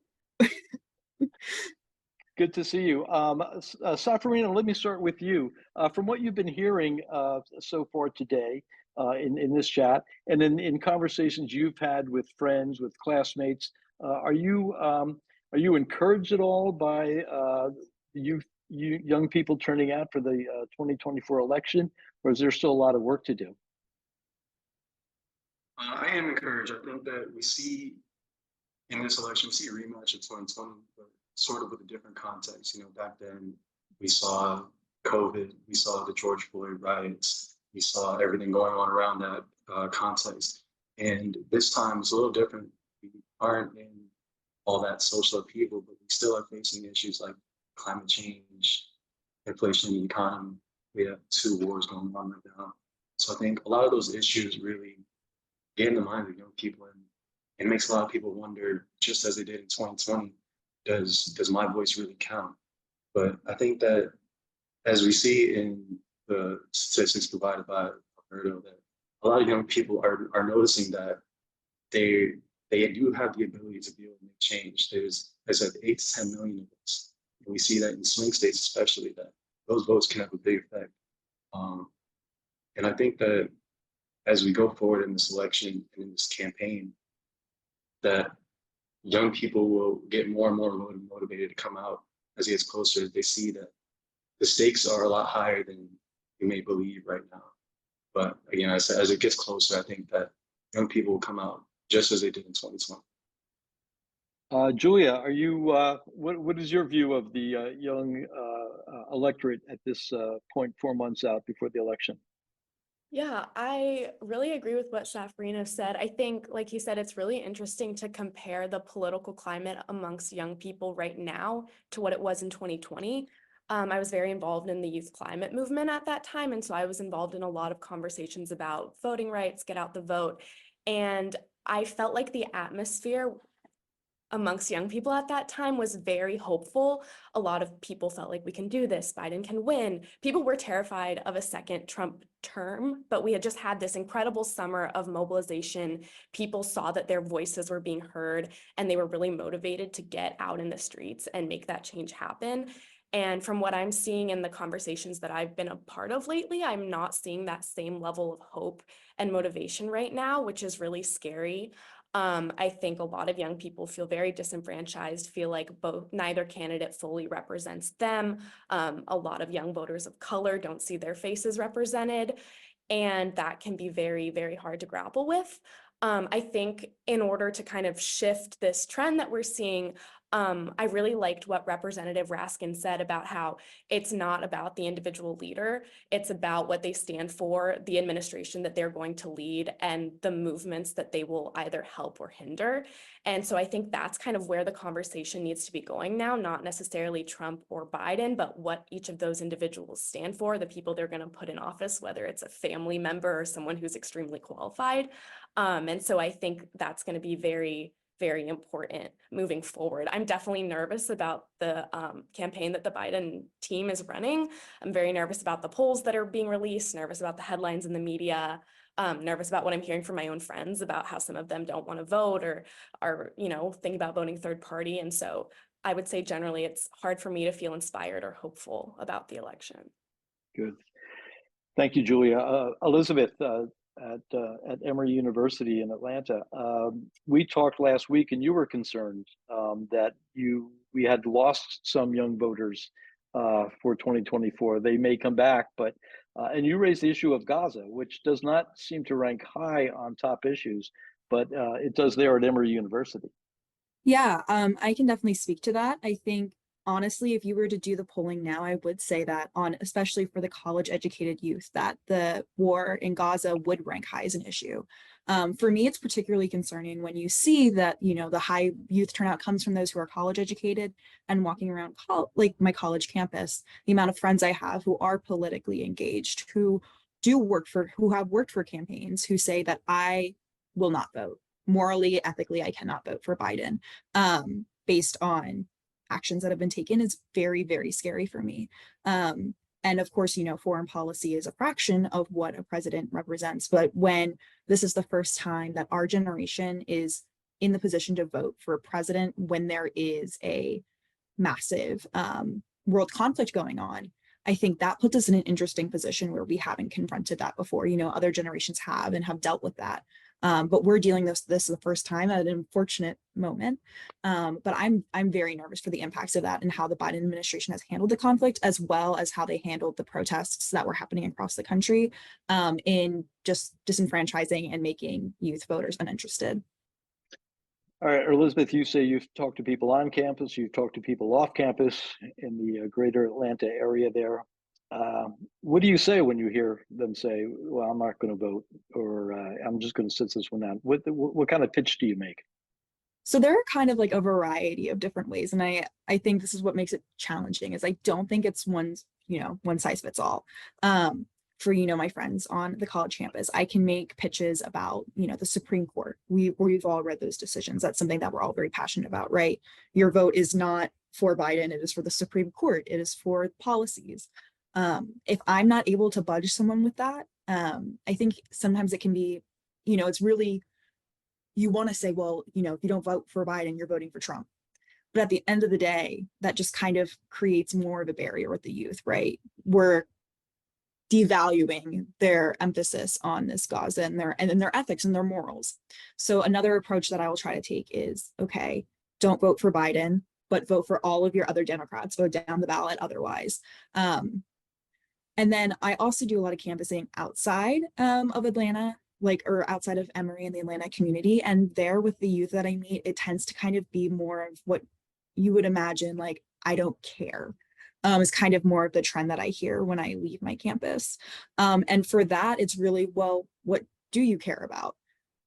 Good. Good to see you. Safarina, let me start with you. From what you've been hearing so far today in this chat, and in conversations you've had with friends, with classmates, are you encouraged at all by you young people turning out for the 2024 election, or is there still a lot of work to do? I am encouraged. I think that we see in this election, we see a rematch of 2020, but sort of with a different context. You know, back then we saw COVID, we saw the George Floyd riots, we saw everything going on around that context. And this time it's a little different. We aren't in all that social upheaval, but we still are facing issues like climate change, inflation in the economy. We have 2 wars going on right now. So I think a lot of those issues really get in the mind of young people, and it makes a lot of people wonder, just as they did in 2020, does my voice really count? But I think that as we see in the statistics provided by Alberto, that a lot of young people are noticing that they do have the ability to be able to make change. There's, as I said, 8 to 10 million of us. And we see that in swing states, especially, that those votes can have a big effect. And I think that as we go forward in this election and in this campaign, that young people will get more and more motivated to come out as it gets closer. They see that the stakes are a lot higher than you may believe right now. But again, as it gets closer, I think that young people will come out just as they did in 2020. Julia, are you? What is your view of the young electorate at this point, 4 months out before the election? Yeah, I really agree with what Safarina said. I think, like he said, it's really interesting to compare the political climate amongst young people right now to what it was in 2020. I was very involved in the youth climate movement at that time, and so I was involved in a lot of conversations about voting rights, get out the vote, and I felt like the atmosphere amongst young people at that time was very hopeful. A lot of people felt like we can do this, Biden can win. People were terrified of a second Trump term, but we had just had this incredible summer of mobilization. People saw that their voices were being heard, and they were really motivated to get out in the streets and make that change happen. And from what I'm seeing in the conversations that I've been a part of lately, I'm not seeing that same level of hope and motivation right now, which is really scary. I think a lot of young people feel very disenfranchised, feel like neither candidate fully represents them. A lot of young voters of color don't see their faces represented, and that can be very, very hard to grapple with. I think in order to kind of shift this trend that we're seeing, I really liked what Representative Raskin said about how it's not about the individual leader, it's about what they stand for, the administration that they're going to lead, and the movements that they will either help or hinder. And so I think that's kind of where the conversation needs to be going now, not necessarily Trump or Biden, but what each of those individuals stand for, the people they're going to put in office, whether it's a family member or someone who's extremely qualified. And so I think that's going to be very, very important moving forward. I'm definitely nervous about the campaign that the Biden team is running. I'm very nervous about the polls that are being released, nervous about the headlines in the media, nervous about what I'm hearing from my own friends about how some of them don't want to vote or are, thinking about voting third party. And so I would say generally it's hard for me to feel inspired or hopeful about the election. Good. Thank you, Julia. Elizabeth, at Emory University in Atlanta. We talked last week, and you were concerned that we had lost some young voters for 2024. They may come back, but and you raised the issue of Gaza, which does not seem to rank high on top issues, but it does there at Emory University. Yeah, I can definitely speak to that. I think honestly, if you were to do the polling now, I would say that especially for the college educated youth, that the war in Gaza would rank high as an issue. For me, it's particularly concerning when you see that, the high youth turnout comes from those who are college educated and walking around like my college campus, the amount of friends I have who are politically engaged, who have worked for campaigns, who say that I will not vote. Morally, ethically, I cannot vote for Biden based on actions that have been taken is very, very scary for me. And of course, foreign policy is a fraction of what a president represents. But when this is the first time that our generation is in the position to vote for a president, when there is a massive world conflict going on, I think that puts us in an interesting position where we haven't confronted that before. You know, other generations have and have dealt with that. But we're dealing this the first time at an unfortunate moment. But I'm very nervous for the impacts of that and how the Biden administration has handled the conflict, as well as how they handled the protests that were happening across the country in just disenfranchising and making youth voters uninterested. All right, Elizabeth, you say you've talked to people on campus, you've talked to people off campus in the greater Atlanta area there. What do you say when you hear them say, well, I'm not going to vote, or I'm just going to sit this one out? What kind of pitch do you make? So there are kind of like a variety of different ways. And I think this is what makes it challenging, is I don't think it's one size fits all. For, my friends on the college campus, I can make pitches about, the Supreme Court. We've all read those decisions. That's something that we're all very passionate about, right? Your vote is not for Biden. It is for the Supreme Court. It is for policies. If I'm not able to budge someone with that, I think sometimes it can be, it's really, you want to say, well, if you don't vote for Biden, you're voting for Trump. But at the end of the day, that just kind of creates more of a barrier with the youth, right? We're devaluing their emphasis on this Gaza and their ethics and their morals. So another approach that I will try to take is, okay, don't vote for Biden, but vote for all of your other Democrats, vote down the ballot otherwise. And then I also do a lot of canvassing outside of Atlanta, or outside of Emory and the Atlanta community. And there with the youth that I meet, it tends to kind of be more of what you would imagine, like, I don't care. Is kind of more of the trend that I hear when I leave my campus. And for that, it's really, well, what do you care about?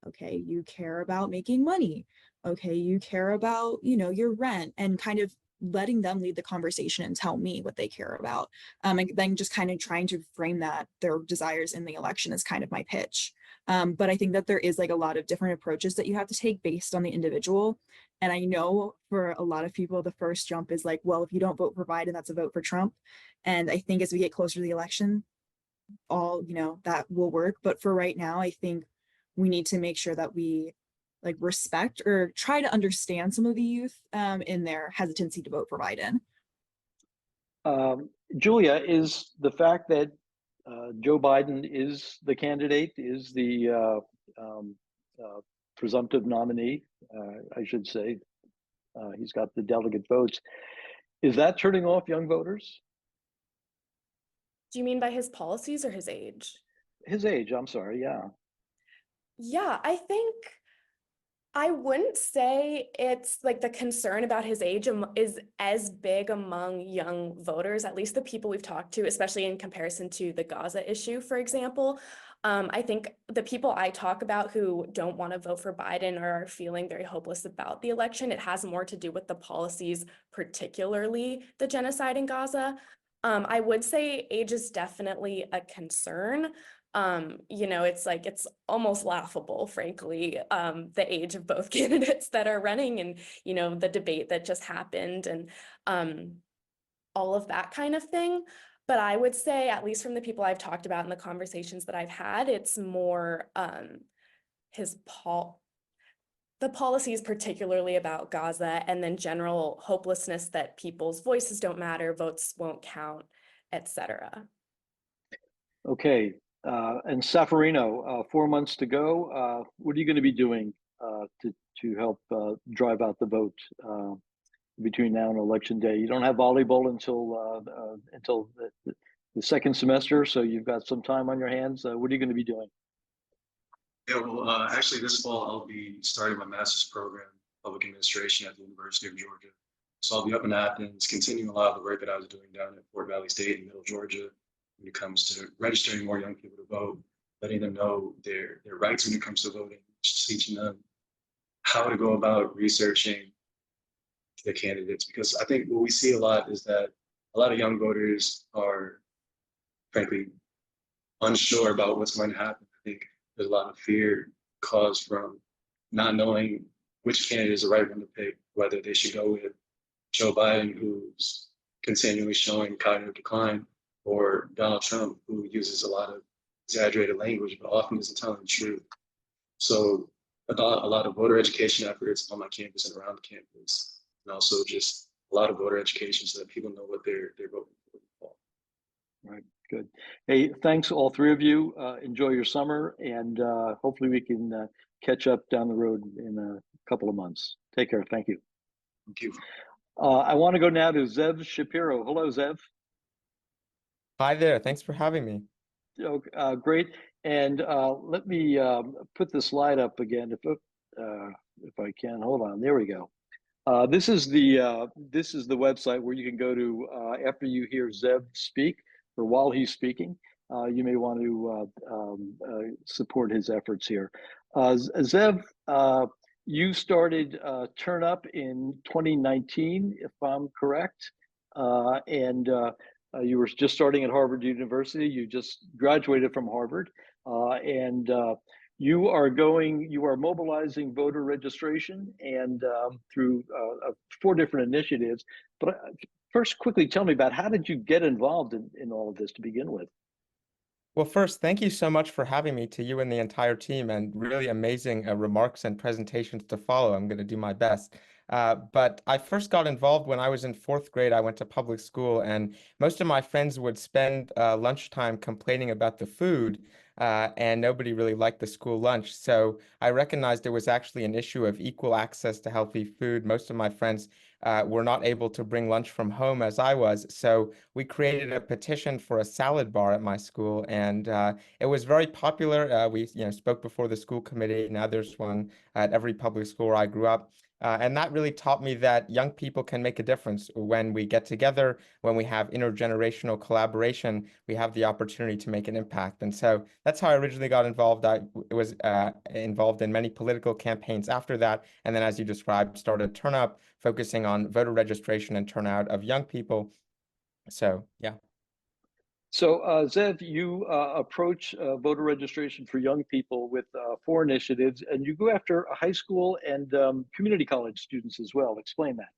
Okay, you care about making money. Okay, you care about, your rent, and kind of letting them lead the conversation and tell me what they care about. And then just kind of trying to frame that their desires in the election is kind of my pitch. But I think that there is like a lot of different approaches that you have to take based on the individual. And I know for a lot of people, the first jump is like, well, if you don't vote for Biden, that's a vote for Trump. And I think as we get closer to the election, that will work. But for right now, I think we need to make sure that we respect or try to understand some of the youth in their hesitancy to vote for Biden. Julia, is the fact that Joe Biden is the candidate, is the presumptive nominee, I should say, he's got the delegate votes, is that turning off young voters? Do you mean by his policies or his age? His age, I'm sorry, yeah. Yeah, I think I wouldn't say it's like the concern about his age is as big among young voters, at least the people we've talked to, especially in comparison to the Gaza issue, for example. I think the people I talk about who don't want to vote for Biden or are feeling very hopeless about the election, it has more to do with the policies, particularly the genocide in Gaza. I would say age is definitely a concern. It's almost laughable, frankly, the age of both candidates that are running and, the debate that just happened and all of that kind of thing. But I would say, at least from the people I've talked about in the conversations that I've had, it's more the policies, particularly about Gaza, and then general hopelessness that people's voices don't matter, votes won't count, etc. Okay. And Safarino, 4 months to go. What are you going to be doing to help drive out the vote between now and election day? You don't have volleyball until the second semester, so you've got some time on your hands. What are you going to be doing? Yeah, well, actually, this fall I'll be starting my master's program, public administration, at the University of Georgia. So I'll be up in Athens, continuing a lot of the work that I was doing down at Fort Valley State in Middle Georgia, when it comes to registering more young people to vote, letting them know their rights when it comes to voting, teaching them how to go about researching the candidates. Because I think what we see a lot is that a lot of young voters are, frankly, unsure about what's going to happen. I think there's a lot of fear caused from not knowing which candidate is the right one to pick, whether they should go with Joe Biden, who's continually showing cognitive decline, or Donald Trump, who uses a lot of exaggerated language, but often isn't telling the truth. So a lot of voter education efforts on my campus and around the campus, and also just a lot of voter education so that people know what they're voting for. Right. Good. Hey, thanks all three of you. Enjoy your summer, and hopefully we can catch up down the road in a couple of months. Take care. Thank you. Thank you. I want to go now to Zev Shapiro. Hello, Zev. Hi there. Thanks for having me. Great. And let me put the slide up again if I can. Hold on. There we go. This is the website where you can go to after you hear Zev speak or while he's speaking. You may want to support his efforts here. Zev, you started Turn Up in 2019, if I'm correct, and you were just starting at Harvard University. You just graduated from Harvard, and you are mobilizing voter registration and through 4 different initiatives. But first, quickly tell me about how did you get involved in all of this to begin with? Well, first, thank you so much for having me, to you and the entire team, and really amazing remarks and presentations to follow. I'm going to do my best. But I first got involved when I was in 4th grade. I went to public school, and most of my friends would spend lunchtime complaining about the food, and nobody really liked the school lunch. So I recognized there was actually an issue of equal access to healthy food. Most of my friends were not able to bring lunch from home as I was. So we created a petition for a salad bar at my school, and it was very popular. We spoke before the school committee. Now there's one at every public school where I grew up. And that really taught me that young people can make a difference when we get together, when we have intergenerational collaboration, we have the opportunity to make an impact. And so that's how I originally got involved. I was involved in many political campaigns after that. And then, as you described, started Turn Up, focusing on voter registration and turnout of young people. So, yeah. So, Zev, you approach voter registration for young people with 4 initiatives, and you go after high school and community college students as well. Explain that.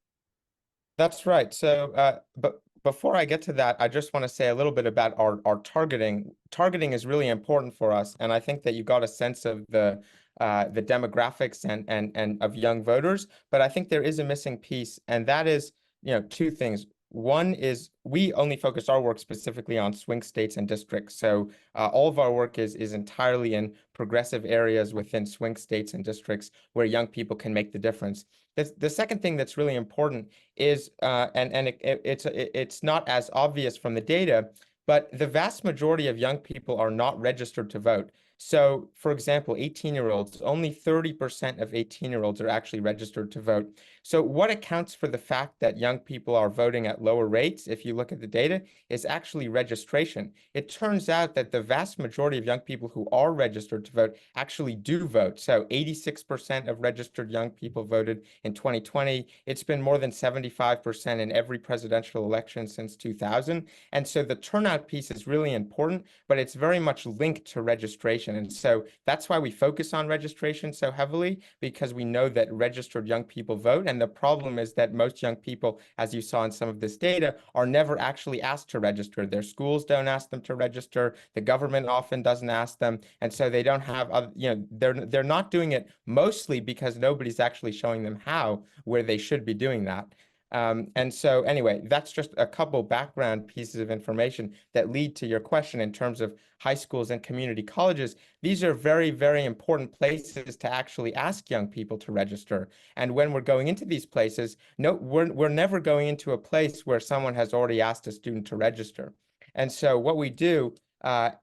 That's right. So, but before I get to that, I just want to say a little bit about our targeting. Targeting is really important for us, and I think that you got a sense of the demographics and of young voters. But I think there is a missing piece, and that is, 2 things. One is we only focus our work specifically on swing states and districts. So all of our work is entirely in progressive areas within swing states and districts where young people can make the difference. The second thing that's really important is, it's not as obvious from the data, but the vast majority of young people are not registered to vote. So, for example, 18-year-olds, only 30% of 18-year-olds are actually registered to vote. So what accounts for the fact that young people are voting at lower rates, if you look at the data, is actually registration. It turns out that the vast majority of young people who are registered to vote actually do vote. So 86% of registered young people voted in 2020. It's been more than 75% in every presidential election since 2000. And so the turnout piece is really important, but it's very much linked to registration. And so that's why we focus on registration so heavily, because we know that registered young people vote. And the problem is that most young people, as you saw in some of this data, are never actually asked to register. Their schools don't ask them to register. The government often doesn't ask them. And so they don't have, they're not doing it mostly because nobody's actually showing them how, where they should be doing that. And so anyway, that's just a couple background pieces of information that lead to your question in terms of high schools and community colleges. These are very, very important places to actually ask young people to register. And when we're going into these places, no, we're never going into a place where someone has already asked a student to register. And so what we do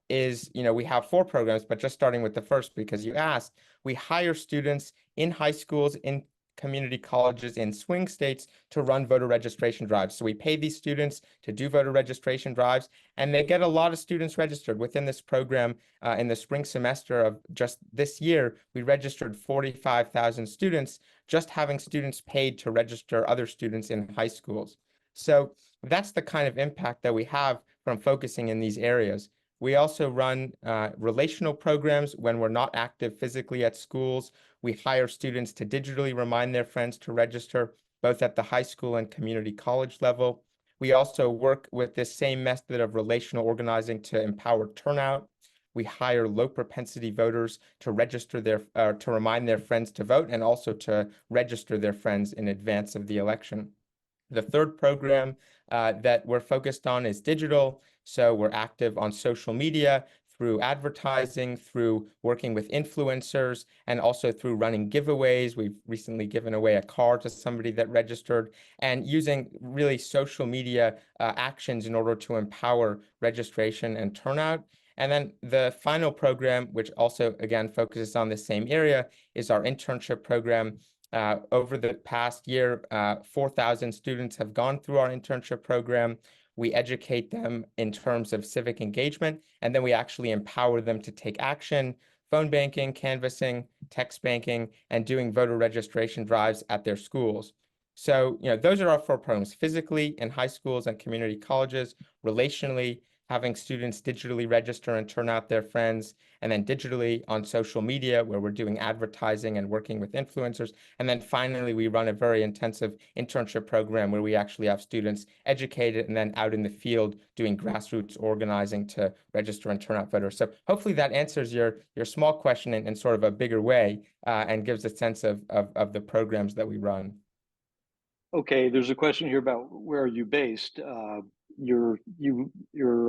is, we have 4 programs, but just starting with the first, because you asked, we hire students in high schools, in community colleges in swing states to run voter registration drives. So we pay these students to do voter registration drives, and they get a lot of students registered within this program. In the spring semester of just this year, we registered 45,000 students, just having students paid to register other students in high schools. So that's the kind of impact that we have from focusing in these areas. We also run relational programs when we're not active physically at schools. We hire students to digitally remind their friends to register, both at the high school and community college level. We also work with this same method of relational organizing to empower turnout. We hire low propensity voters to register to remind their friends to vote, and also to register their friends in advance of the election. The third program that we're focused on is digital. So we're active on social media, through advertising, through working with influencers, and also through running giveaways. We've recently given away a car to somebody that registered, and using really social media actions in order to empower registration and turnout. And then the final program, which also, again, focuses on the same area, is our internship program. Over the past year, 4,000 students have gone through our internship program. We educate them in terms of civic engagement, and then we actually empower them to take action, phone banking, canvassing, text banking, and doing voter registration drives at their schools. So, those are our 4 programs: physically in high schools and community colleges, relationally, having students digitally register and turn out their friends, and then digitally on social media, where we're doing advertising and working with influencers. And then finally, we run a very intensive internship program where we actually have students educated and then out in the field doing grassroots organizing to register and turn out voters. So hopefully that answers your small question in sort of a bigger way, and gives a sense of the programs that we run. Okay, there's a question here about where are you based? You're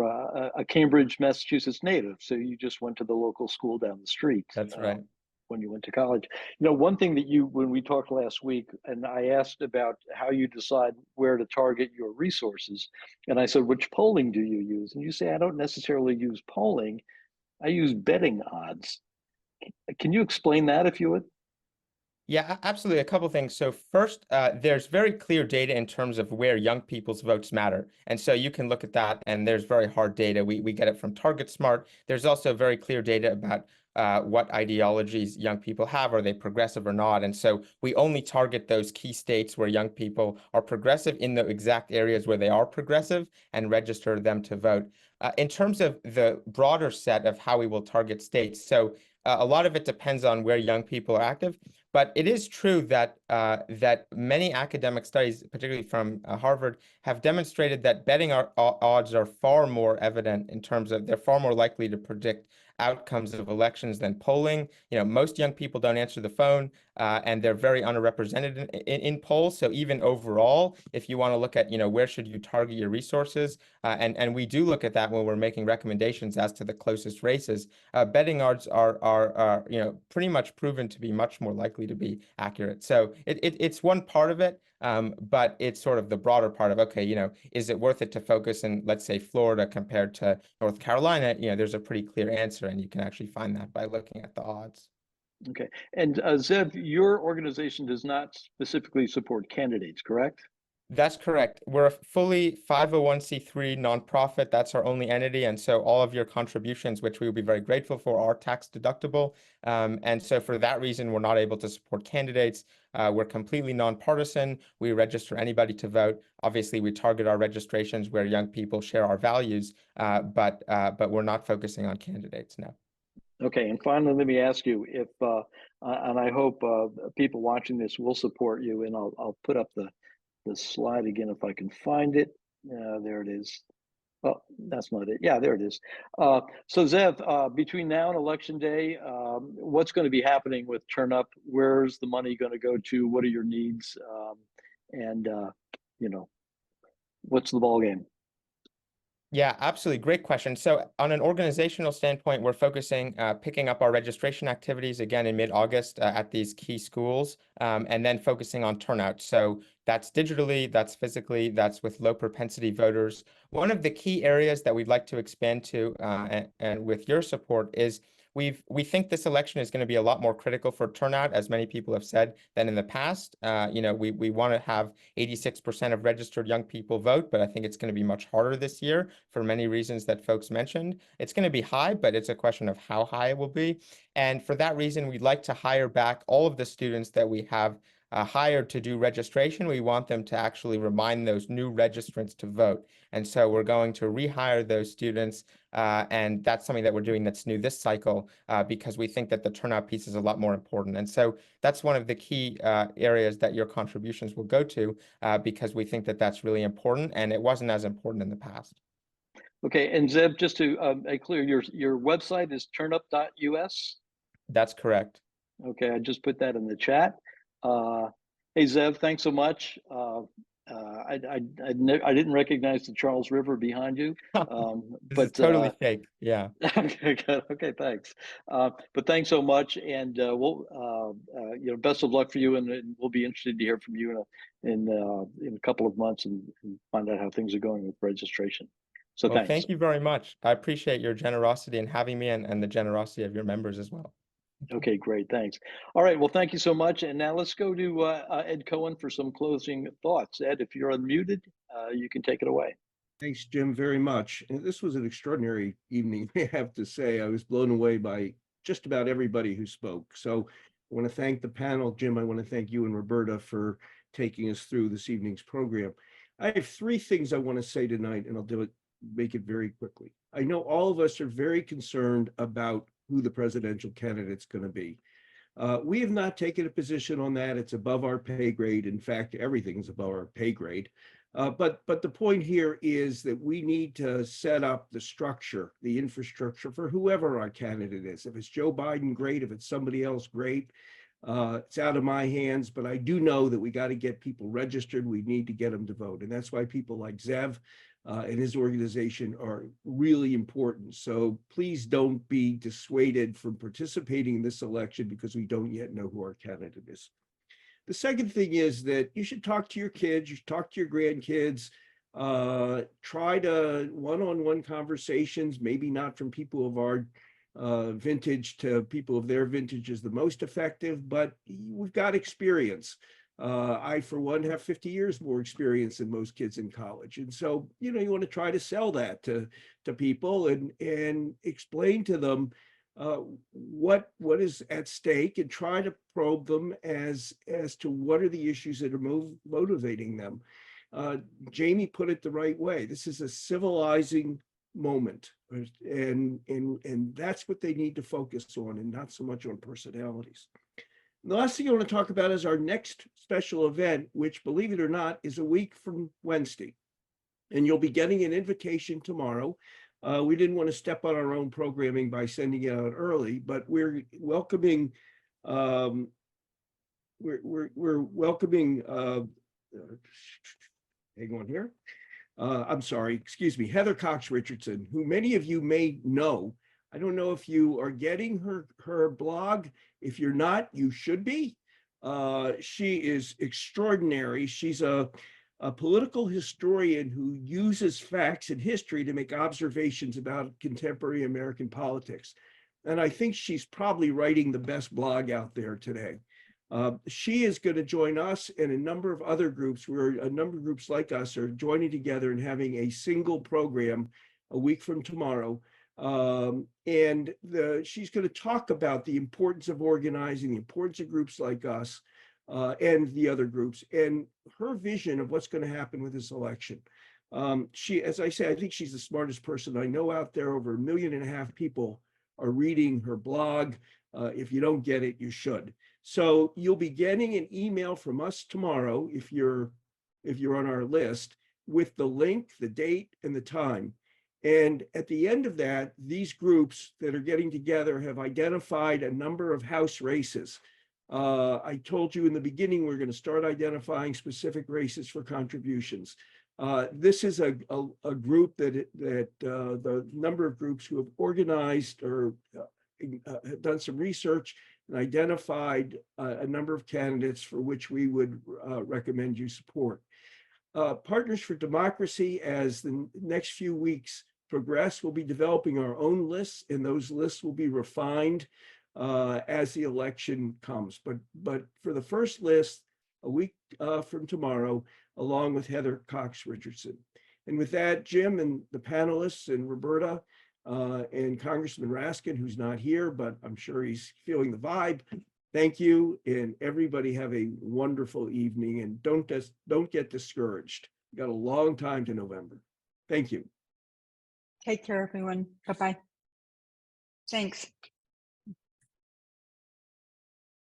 a Cambridge, Massachusetts native, so you just went to the local school down the street. That's right. When you went to college. One thing that when we talked last week, and I asked about how you decide where to target your resources, and I said, which polling do you use? And you say, I don't necessarily use polling, I use betting odds. Can you explain that if you would? Yeah, absolutely. A couple of things. So first, there's very clear data in terms of where young people's votes matter. And so you can look at that, and there's very hard data. We get it from TargetSmart. There's also very clear data about what ideologies young people have. Are they progressive or not? And so we only target those key states where young people are progressive in the exact areas where they are progressive and register them to vote. In terms of the broader set of how we will target states, so a lot of it depends on where young people are active. But it is true that that many academic studies, particularly from Harvard, have demonstrated that betting odds are far more evident in terms of they're far more likely to predict outcomes of elections than polling. Most young people don't answer the phone, and they're very underrepresented in polls. So even overall, if you want to look at, where should you target your resources, and we do look at that when we're making recommendations as to the closest races, betting odds are pretty much proven to be much more likely to be accurate. So it's one part of it, but it's sort of the broader part of, okay, is it worth it to focus in, let's say, Florida compared to North Carolina? There's a pretty clear answer, and you can actually find that by looking at the odds. Okay. And Zev, your organization does not specifically support candidates, correct? That's correct. We're a fully 501c3 nonprofit. That's our only entity. And so all of your contributions, which we will be very grateful for, are tax deductible. And so for that reason, we're not able to support candidates. We're completely nonpartisan. We register anybody to vote. Obviously, we target our registrations where young people share our values, but we're not focusing on candidates, no. Okay, and finally, let me ask you if, and I hope people watching this will support you, and I'll put up the slide again if I can find it. There it is. Oh, that's not it. Yeah, there it is. So Zev, between now and Election Day, what's going to be happening with TurnUp? Where's the money going to go to? What are your needs? And what's the ball game? Yeah, absolutely. Great question. So on an organizational standpoint, we're focusing, picking up our registration activities again in mid-August at these key schools, and then focusing on turnout. So that's digitally, that's physically, that's with low propensity voters. One of the key areas that we'd like to expand to, and with your support, is we think this election is going to be a lot more critical for turnout, as many people have said, than in the past. We want to have 86% of registered young people vote, but I think it's going to be much harder this year for many reasons that folks mentioned. It's going to be high, but it's a question of how high it will be. And for that reason, we'd like to hire back all of the students that we have hired to do registration. We want them to actually remind those new registrants to vote. And so we're going to rehire those students, and that's something that we're doing that's new this cycle, because we think that the turnout piece is a lot more important. And so that's one of the key areas that your contributions will go to, because we think that that's really important, and it wasn't as important in the past. Okay, and Zeb, just to make clear, your website is turnup.us? That's correct. Okay, I just put that in the chat. Hey, Zev, thanks so much. I didn't recognize the Charles River behind you, This is totally fake. Yeah. okay, good. Okay, thanks. But thanks so much, and best of luck for you, and we'll be interested to hear from you in a couple of months and find out how things are going with registration. So Well, thanks. thank you very much. I appreciate your generosity in having me and the generosity of your members as well. Okay, great. Thanks. All right. Well, thank you so much. And now let's go to Ed Cohen for some closing thoughts. Ed, if you're unmuted, you can take it away. Thanks, Jim, very much. And this was an extraordinary evening, I have to say. I was blown away by just about everybody who spoke. So I want to thank the panel. Jim, I want to thank you and Roberta for taking us through this evening's program. I have three things I want to say tonight, and I'll make it very quickly. I know all of us are very concerned about who the presidential candidate's going to be. We have not taken a position on that. It's above our pay grade. In fact, everything's above our pay grade. But the point here is that we need to set up the structure, the infrastructure for whoever our candidate is. If it's Joe Biden, great. If it's somebody else, great. It's out of my hands, but I do know that we got to get people registered. We need to get them to vote. And that's why people like Zev and his organization are really important. So please don't be dissuaded from participating in this election because we don't yet know who our candidate is. The second thing is that you should talk to your kids, you should talk to your grandkids, try to one-on-one conversations, maybe not from people of our vintage to people of their vintage is the most effective, but we've got experience. I, for one, have 50 years more experience than most kids in college. And so, you want to try to sell that to people and explain to them what is at stake and try to probe them as to what are the issues that are motivating them. Jamie put it the right way. This is a civilizing moment, and that's what they need to focus on, and not so much on personalities. The last thing I want to talk about is our next special event, which, believe it or not, is a week from Wednesday. And you'll be getting an invitation tomorrow. We didn't want to step on our own programming by sending it out early, but we're welcoming hang on here. I'm sorry, excuse me, Heather Cox Richardson, who many of you may know. I don't know if you are getting her blog. If you're not, you should be. She is extraordinary. She's a political historian who uses facts and history to make observations about contemporary American politics. And I think she's probably writing the best blog out there today. She is going to join us and a number of other groups, where a number of groups like us are joining together and having a single program a week from tomorrow. She's going to talk about the importance of organizing, the importance of groups like us and the other groups, and her vision of what's going to happen with this election. As I say, I think she's the smartest person I know out there. Over 1.5 million people are reading her blog. If you don't get it, you should. So you'll be getting an email from us tomorrow, if you're on our list, with the link, the date, and the time. And at the end of that, these groups that are getting together have identified a number of House races. I told you in the beginning, we're going to start identifying specific races for contributions. This is a group that the number of groups who have organized or have done some research and identified a number of candidates for which we would recommend you support. Partners for Democracy, as the next few weeks progress, we'll be developing our own lists, and those lists will be refined as the election comes. But for the first list, a week from tomorrow, along with Heather Cox Richardson. And with that, Jim and the panelists and Roberta and Congressman Raskin, who's not here, but I'm sure he's feeling the vibe. Thank you, and everybody have a wonderful evening, and don't get discouraged. We've got a long time to November. Thank you. Take care, everyone. Bye-bye. Thanks.